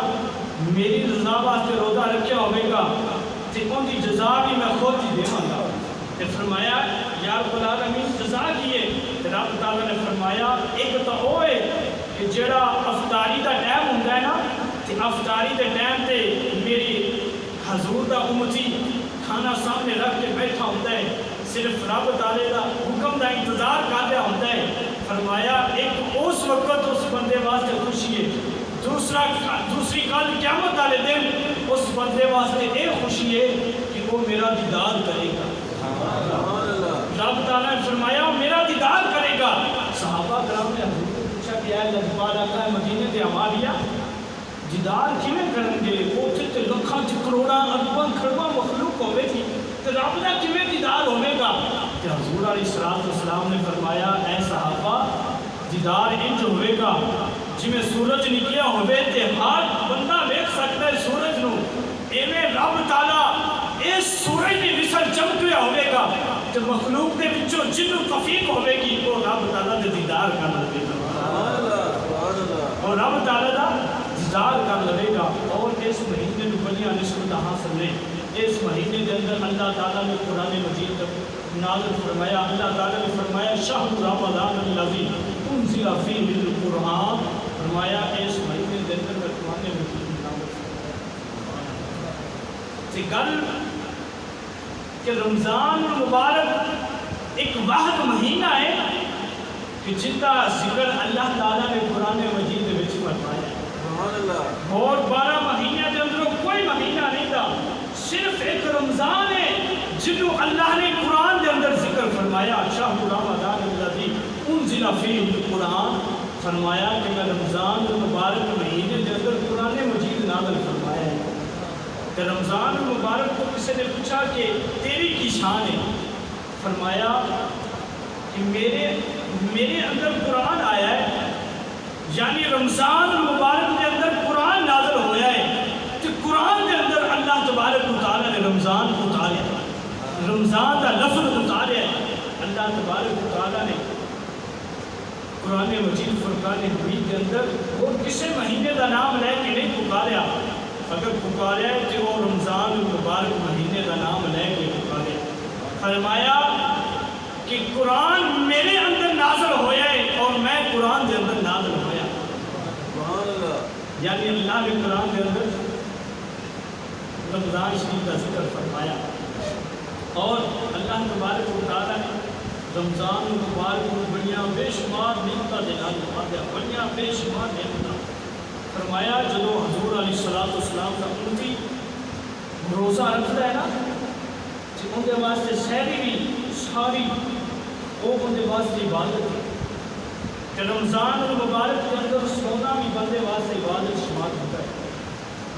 میری رضا واسطے روزہ رکھیا ہوے گا تے ان دی جزا بھی میں خود ہی دیواں گا، تے فرمایا یا رب العالمین جزا کی ہے، تے رب تعالیٰ نے فرمایا ایک تو وہ ہے کہ جڑا افطاری دا ٹائم ہوندا ہے نا، تے افطاری دے ٹائم تے میری حضور دا امتی کھانا سامنے رکھ کے بیٹھا ہوندا ہے، صرف رب تعالیٰ دا حکم دا انتظار کر رہا ہوتا ہے، فرمایا ایک اس وقت اس بندے واسطے خوشی ہے، دوسری کل قیامت والے دن اس بندے واسطے یہ خوشی ہے کہ وہ میرا دیدار کرے گا، رب تعالیٰ نے فرمایا میرا دیدار کرے گا، صحابہ کرام نے حضور کو پوچھا کہ اے لجپال آقا مدینے تے ہماریا دیدار کیویں کریں گے، اوتھے تے لکھاں چ کروڑاں ارباں کھرباں مخلوق ہوے گی تے رب دا کیویں دیدار ہوے گا، تے حضور علیہ السلام نے فرمایا اے صحابہ دیدار انج ہوے گا جویں سورج نکلیا ہوے تے ہر بندہ ویکھ سکتا ہے سورج نو، ایویں رب تعالیٰ اس سورج دی مثل چمکیا ہوے گا تے مخلوق دے وچوں جنوں توفیق ہوے گی وہ رب تعالیٰ دے دیدار کر لے گا، اور رب تعالیٰ دا دیدار کر لے گا، اور اس مہینے میں بڑیاں نسبت حاصل نے، اس مہینے کے اندر اللہ تعالیٰ نے قرآن مجید نازل فرمایا، اللہ تعالیٰ نے فرمایا شہر رمضان الذی انزل فیہ القرآن، فرمایا اس مہینے کے اندر میں قرآن مجید نازل فرمایا، گل کہ رمضان مبارک ایک واحد مہینہ ہے کہ جن کا ذکر اللہ تعالیٰ نے قرآن مجید میں فرمایا، اور 12 مہینے کے اندر کوئی مہینہ نہیں تھا، صرف ایک رمضان ہے جنہوں اللہ نے قرآن کے اندر ذکر فرمایا، شہر رمضان الذی انزل فیہ القرآن، فرمایا کہ میں رمضان مبارک مہینے کے اندر قرآن مجید نازل فرمایا ہے، کہ رمضان مبارک کو کسی نے پوچھا کہ تیری کی شان ہے، فرمایا کہ میرے اندر قرآن آیا ہے، یعنی رمضان مبارک کے اندر قرآن نازل ہویا ہے، کہ قرآن کے اندر اللہ تبارک و تعالیٰ نے رمضان کو اتاریا، رمضان کا لفظ اتاریا ہے، اللہ تبارک و تعالیٰ نے قرآن مجید فرقان حمید کے اندر وہ کسی مہینے کا نام لے کے نہیں پکاریا، اگر پکاریا ہے تو وہ رمضان مبارک مہینے کا نام لے کے پکاریا، فرمایا کہ قرآن میرے اندر نازل ہویا ہے اور میں قرآن کے اندر نازل ہویا، یعنی اللہ نے قرآن کے اندر رمضان شریف کا ذکر فرمایا، اور اللہ تبارک و تعالیٰ نے رمضان مبارک کو بڑیاں بے شمار نعمتاں دے نال نوازیا، بڑیاں بے شمار نعمتاں، فرمایا جدو حضور علیہ السلام کا امتی روزہ رکھتا ہے نا، کہ ان کے واسطے سہری بھی ساری وہ ان کے واسطے عبادت ہے، کہ رمضان المبارک کے اندر سونا بھی بندے واسطے عبادت شمار ہوتا ہے،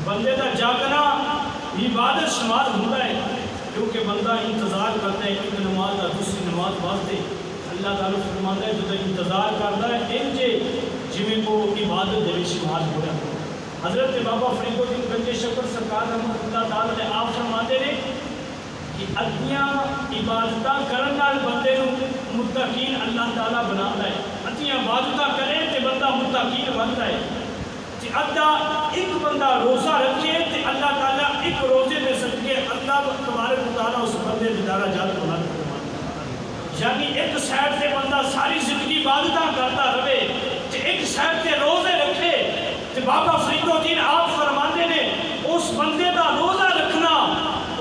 بندے کا جاگنا عبادت شمار ہوتا ہے، کیونکہ بندہ انتظار کرتا ہے ایک نماز کا دوسری نماز واسطے، اللہ تعالیٰ فرماتا ہے جو انتظار کرتا ہے انجے جویں کو عبادت دے شمار ہو رہا ہے۔ حضرت بابا فرید الدین گنج شکر سرکار رحمۃ اللہ تعالیٰ نے آپ فرماتے ہیں کہ ادیاں عبادتاں کرن نال بندے نوں متقین اللہ تعالیٰ بناتا ہے، ادیاں عبادتاں کرے تے بندہ متقین بنتا ہے، ادھا ایک بندہ روزہ رکھے تو اللہ تعالیٰ ایک روزے دے صدقے اللہ تبارک و تعالیٰ اس بندے کی درجات بلند فرمائے۔ یعنی ایک سائڈ سے بندہ ساری زندگی عبادتاں کرتا رہے تو ایک سائڈ سے روزے رکھے تو بابا فرید الدین آپ فرماتے نے اس بندے کا روزہ رکھنا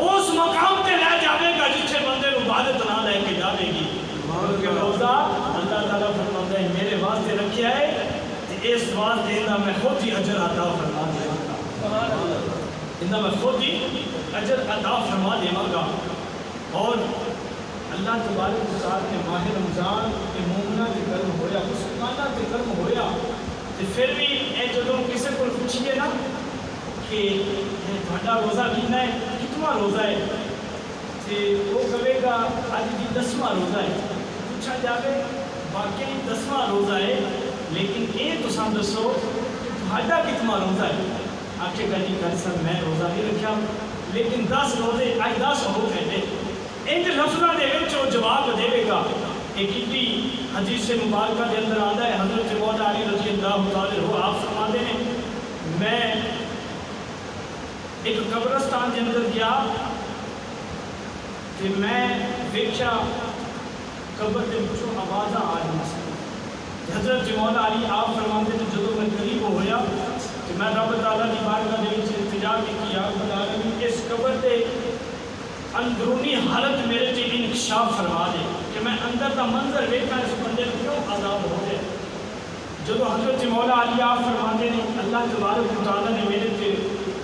اس مقام تے لے جاوے گا جتھے بندے کو عبادت نہ لے کے جاوے گی، کیونکہ روزہ اللہ تعالیٰ فرماتا ہے میرے واسطے رکھیا ہے تو اس واسطے انہاں میں خود ہی اجر عطا فرما دے گا، انہاں میں خود ہی اجر عطا فرما دے گا۔ اور اللہ تبارک و تعالیٰ نے ماہ رمضان کے مومنہ کے کرم ہویا، مسلمانہ کے کرم ہویا، تو پھر بھی اے جدوں کسی کو پوچھئے نا کہ تھوڑا روزہ کتنا ہے، کتنا روزہ ہے، تو وہ کہے گا آج جی 10واں روزہ ہے، پوچھا جاوے واقعی 10واں روزہ ہے، لیکن یہ تساں دسو تھوڑا کتنا روزہ ہے، آکھے گا جی کل سر میں روزہ نہیں رکھا لیکن 10 روزے آج 10 ہو گئے، انج لفظاں دے وچ وہ جواب دے گا۔ ایک کتنی حدیث مبارکہ کے اندر آتا ہے، حضرت مولا علی رضی اللہ تعالی عنہ آپ فرماتے ہیں میں ایک قبرستان کے اندر گیا کہ میں ویکھیا قبر کے پچھوں آوازاں آ رہی ہیں۔ حضرت مولا علی آپ فرماتے ہیں جدوں میں قریب ہویا کہ میں رب تعالیٰ کی بارگاہ دے وچ التجا کی یا رب العالمین اس قبر دے اندرونی حالت میرے سے انکشاف فرما دے کہ میں اندر کا منظر ویکھا اس بندے کیوں عذاب ہو جائے۔ جب حضرت مولا علی آپ فرماتے ہیں اللہ تبارک و تعالیٰ نے میرے سے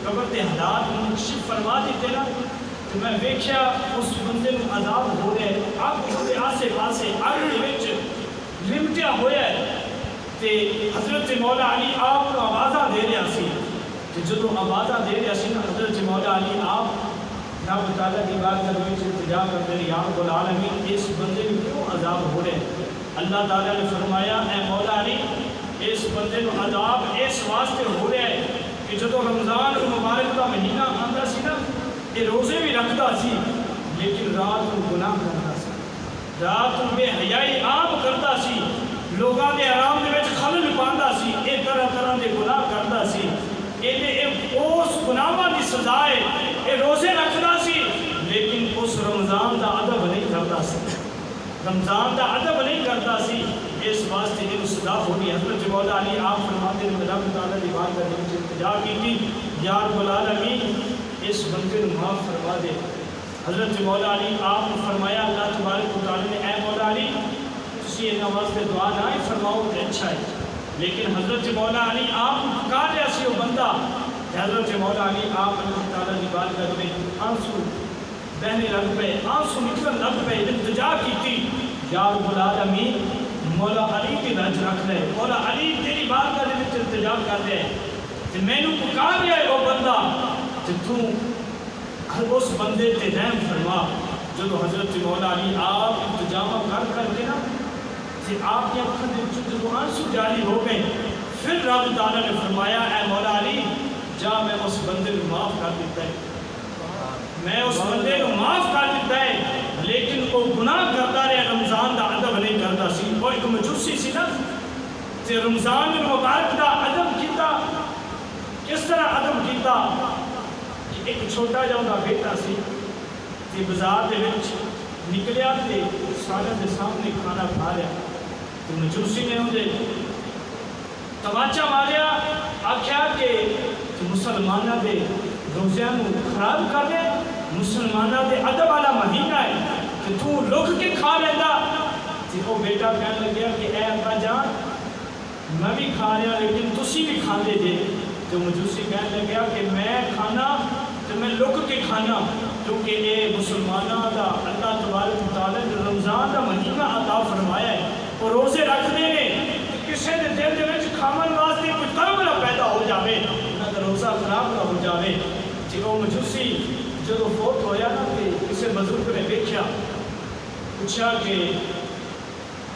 قبر کے حالات منکشف فرما دیتے نا تو میں ویکھیا اس بندے کو عذاب ہو رہا ہے، آگ اس کے آسے پاسے آگ کے وچ لمٹیا ہوا ہے، تے حضرت مولا علی آپ کو آوازاں دے رہا سی، کہ جدوں آوازاں دے رہا سی نا حضرت مولا علی آپ رب تعالیٰ کی بات کرنے سے التجا کرتے ہیں یا رب العالمین اس بندے کو کیوں عذاب ہو رہے ہیں؟ اللہ تعالیٰ نے فرمایا اے مولا علی اس بندے کو عذاب اس واسطے ہو رہا ہے کہ جدو رمضان المبارک کا مہینہ آتا سی نا یہ روزے بھی رکھتا سی لیکن رات کو گناہ کرتا سی، رات کو بے حیائی عام کرتا سی، لوگاں دے آرام دے وچ خلل پاندا سی، ایک طرح طرح دے گناہ کرتا سی، اس گناہاں دی سزا ہے یہ روزے رکھتا سی لیکن اس رمضان دا ادب نہیں کرتا سی، رمضان دا ادب نہیں کرتا سی، اس واسطے یہ سزا ہوگی۔ حضرت مولا علی آپ فرماتے ہیں رب تعالیٰ کی بات کرنے سے التجا کی تھی یا رب العالمین اس بندے کو معاف فرما دے۔ حضرت مولا علی آپ نے فرمایا اللہ تبارک و تعالیٰ نے اے مولا علی تسی انہاں واسطے دعا نہ ہی فرماؤ تو اچھا ہے، لیکن حضرت مولا علی آپ کہا لیا سی وہ بندہ، حضرت مولا علی آپ اللہ تعالیٰ کی بات کرنے آنسو بہنے لگ پے، آنسو نکلن لگ پے، التجا کی تھی یا رب العالمین مولا علی کی لج رکھ لے، مولا علی تیری بات کرنے میں التجا کر لے، تو میں نے پکار لیا ہے وہ بندہ تو اس بندے تے رحم فرما۔ جب حضرت مولا علی آپ التجامہ کر کے نا کہ آپ کی اکھن دے وچوں جدوں آنسو جاری ہو گئے پھر رب تعالیٰ نے فرمایا اے مولا علی جا میں اس بندے کو معاف کر دیتا ہے، میں اس بندے کو معاف کر دیتا ہے لیکن وہ گناہ کرتا رہے، رمضان دا ادب نہیں کرتا سی، وہ ایک مجوسی سی نا تے رمضان المبارک دا ادب کیتا، کس طرح ادب کیتا کہ ایک چھوٹا جا دا بیٹا سی تے بازار دے وچ نکلیا تے سارے دے سامنے کھانا کھا رہا تو مجوسی نے انہیں تماچا ماریا، آکھیا کہ مسلمانہ دے روزیاں خراب کر دے، مسلمانہ دے ادب والا مہینہ ہے کہ تو لوگ کے کھا لینا، تو وہ بیٹا کہنے لگیا کہ اے ابا جان میں بھی کھا رہا لیکن تسی بھی کھانے دے، تو مجوسی کہنے لگیا کہ میں کھانا تو میں لوگ کے کھانا کیونکہ اے مسلمانہ دا اللہ تبارک و تعالیٰ نے رمضان دا مہینہ عطا فرمایا ہے، اور روزے رکھ دے نے کسی نے دل دے وچ کھامن واسطے کوئی طلب نہ پیدا ہو جاوے، نہ تو روزہ خراب نہ ہو جاوے۔ جی وہ مجوسی جب فوت ہویا نا کہ کسی بزرگ نے دیکھا پوچھا کہ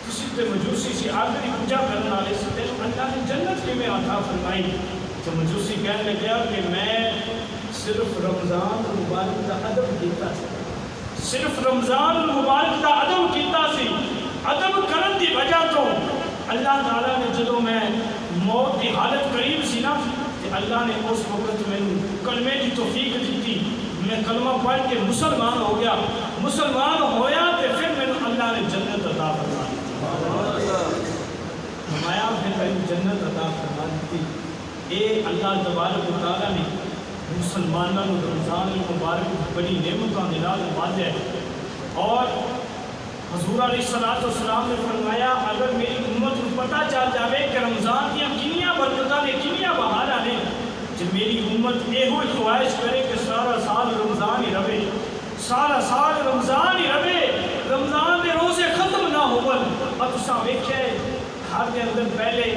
کسی تے مجوسی سی آخری پوجا کرنے والے سے تے اللہ نے جنت کے میں عطا فرمائی، تو مجوسی کہنے لگا کہ میں صرف رمضان المبارک کا ادب کیتا سی، صرف رمضان المبارک کا ادب کیتا سی، ادب کرن دی وجہ تو اللہ تعالیٰ نے جدوں میں موت کی حالت قریب سی نا اللہ نے اس وقت میں کلمے کی توفیق دیتی، میں کلمہ پڑھ کے مسلمان ہو گیا، مسلمان ہویا تو پھر میں اللہ نے جنت عطا فرما دی، فرمایا پھر میں جنت عطا فرما دی۔ اے اللہ تبارک و تعالیٰ نے مسلمانوں کو رمضان المبارک بڑی نعمتوں کے نال نوازا ہے، اور حضور علیہ الصلوۃ والسلام نے فرمایا اگر میری امت کو پتہ چل جاوے کہ رمضان دیا کنیاں برکتاں نے کنیاں بہاراں نے، جے میری امت یہ خواہش کرے کہ سارا سال رمضان ہی رہے، سارا سال رمضان ہی رہے، رمضان کے روزے ختم نہ ہون، اور تساں ویکھیا ہے گھر کے اندر پہلے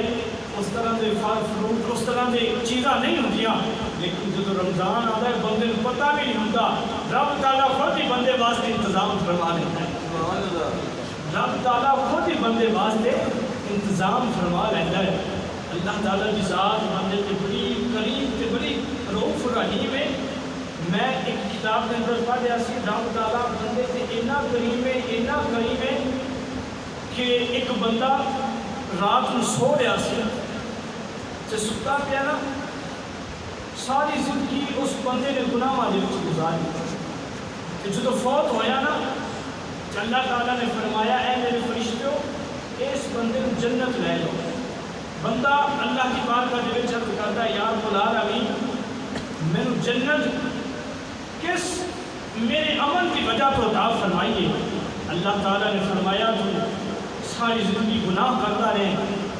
اس طرح کے پھل فروٹ اس طرح کی چیزاں نہیں ہوندیاں، لیکن جب رمضان آتا ہے بندے کو پتہ بھی نہیں ہوتا، رب تعالیٰ خود ہی بندے واسطے انتظام فرما لیتا ہے، رب تعالیٰ خود ہی بندے واسطے انتظام فرما لیتا ہے۔ اللہ تعالیٰ کی ذات بندے کے بڑی قریب تے بڑی رؤوف رحیم ہے۔ میں ایک کتاب کے اندر پڑھیا سی رب تعالیٰ بندے سے اتنا کریم ہے، اتنا کریم ہے کہ ایک بندہ رات کو سو رہا سی تے ستا پیا نا، ساری زندگی اس بندے نے گناہاں دے وچ گزاری، تے جدو فوت ہویا نا اللہ تعالیٰ نے فرمایا اے میرے فرشتوں اس بندے کو جنت لے لو۔ بندہ اللہ کی بارگاہ دے وچ عرض کردا ہے یا رب العالمین مینوں جنت کس میرے عمل کی وجہ تو عطا فرمائیے۔ اللہ تعالیٰ نے فرمایا تو ساری زندگی گناہ کرتا رہے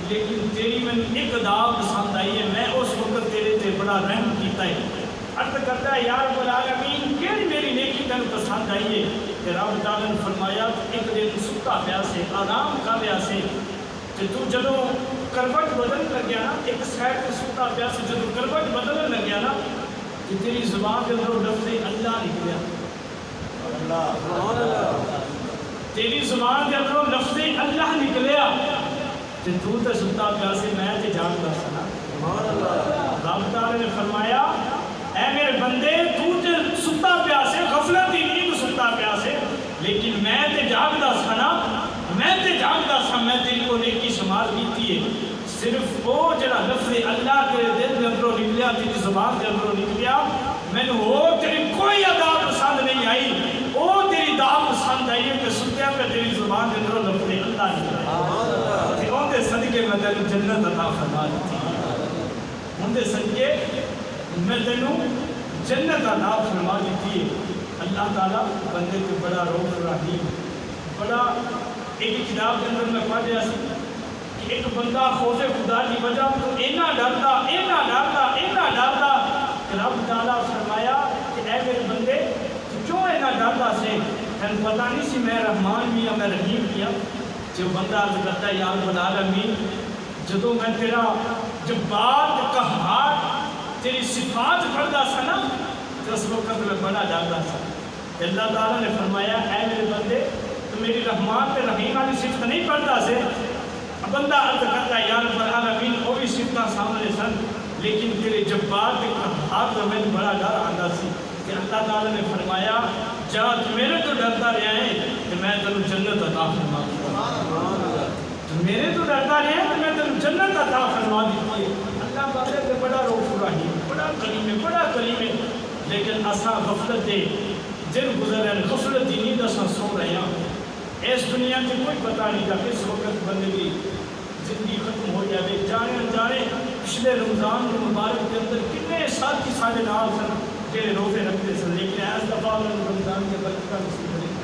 لیکن تیری میں ایک ادا پسند آئی ہے، میں اس وقت تیرے تے بڑا رحم کیتا ہے۔ عرض کرتا ہے یا رب العالمین کیڑی میری نیکی تینوں پسند آئی ہے؟ کہ رب تعالیٰ نے فرمایا ایک دن ستا پیا سے آرام کر رہا سے کہ تو جدو کروٹ بدل لگیا نا، ایک سائڈ پہ ستا پیا سے جدو کروٹ بدل لگیا نا کہ تیری زبان کے اندر لفظ اللہ نکلیا، تیری زبان کے اندر لفظ اللہ نکلیا کہ تو تے ستا پیا سے میں تے جاگدا سا۔ رب تعالیٰ نے فرمایا اے میرے بندے تو تے ستا پیا سے غفلت ہی نہیں تو ستا پیا سے، لیکن میں تے جاگدا سا نا، میں تے جاگدا سا، میں تیری کو نیکی شمار کیتی ہے، صرف وہ جڑا لفظ اللہ تیرے دل کے اندروں نکلیا، تیری زبان کے اندروں نکلیا، میں وہ تیری کوئی ادا پسند نہیں آئی، وہ تیری دا پسند آئی ہے کہ ستیا پہ تیری زبان کے اندروں لفظ اللہ نکلیا، کہ ان دے صدقے میں تینوں جنت عطا فرما دیتی، ان دے صدقے میں تینوں جنت عطا فرما دیتی ہے۔ اللہ تعالیٰ بندے کو بڑا رؤوف رحیم، بڑا ایک کتاب کے اندر میں پڑھ رہا سی کہ ایک بندہ خوف خدا کی وجہ تو اینا ڈرتا اینا ڈرتا اینا ڈرتا کہ رب تعالیٰ فرمایا کہ اے میرے بندے کیوں اینا ڈرتا سے؟ تین پتہ نہیں سی میں رحمان بھی یا میں رحیم کیا؟ جو بندہ عرض کرتا ہے یا رب العالمین جدو میں تیرا جبار قہار تیری صفات پڑھتا سا نا تو اس وقت میں بڑا ڈرتا سا۔ اللہ تعالیٰ نے فرمایا اے میرے بندے تو میری رحمان تے رحیم والی صفت نہیں پڑھتا سے؟ بندہ عرض کرتا ہے یا رب العالمین وہ بھی صفتاں سامنے سن لیکن تیرے جبار کے قہار تو میں بڑا ڈر آتا سی کہ اللہ تعالیٰ نے فرمایا جا تو میرے تو ڈرتا رہا ہے کہ میں تینوں جنت عطا فرما دوں، میرے تو ڈرتا رہا ہے کہ میں تینوں جنت عطا فرما دیتی ہے۔ اللہ بندے سے بڑا رؤوف رحیم، بڑا کریم ہے، بڑا کریم ہے، لیکن اساں غفلت دے دن گزر ہیں، غفلت دی نیند اساں سو رہے ہیں، اس دنیا میں کوئی پتہ نہیں تھا کس وقت بندے کی زندگی ختم ہو جائے۔ جانے انجانے پچھلے رمضان المبارک کے اندر کتنے ساتھی سارے نال سن کہ روزے رکھتے سن، لیکن اس دفعہ رمضان کے برکتاں نصیب نہیں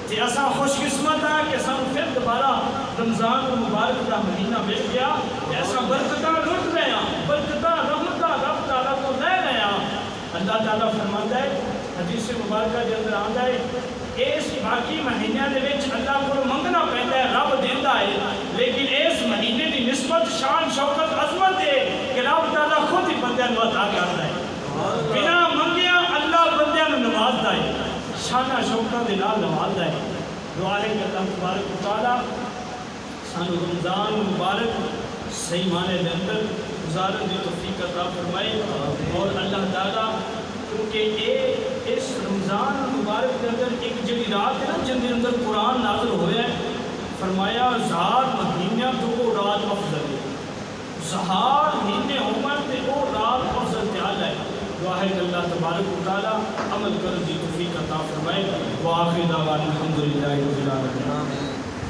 جی اساں خوش قسمت ہے کہ سانو پھر دوبارہ رمضان المبارک کا مہینہ مل گیا، ایسا برکتاں لٹ رہے ہیں، برکتاں رحمتاں رب تعالیٰ کو لے رہے ہیں۔ اللہ تعالیٰ فرماتا ہے حدیث مبارکہ کے اندر آتا ہے اس باقی مہینے دے وچ اللہ کو منگنا پیندا ہے، رب دیندا ہے، لیکن اس مہینے دی نسبت شان شوکت عظمت ہے کہ رب تعالیٰ خود ہی بندیاں نوں عطا کردا ہے، بنا منگیا اللہ بندیاں نوں نوازدا ہے، شانہ شوکت دے نال نوازدا ہے۔ دعا ہے کہ اللہ تبارک و تعالیٰ سانو رمضان مبارک صحیح معنی دے اندر گزارن دی توفیق عطا فرمائے، اور اللہ تعالیٰ کیونکہ اس رمضان مبارک کے اندر ایک جڑی رات ہے نا جن کے اندر قرآن نازل ہوا ہے، فرمایا 1000 مہینہ تو وہ رات افضل ہے، 1000 مہینے عمر تے وہ رات تبارک و تعالیٰ عمل کرنے کی توفیق عطا فرمائے. وآخر دعوانا الحمدللہ رب العالمین.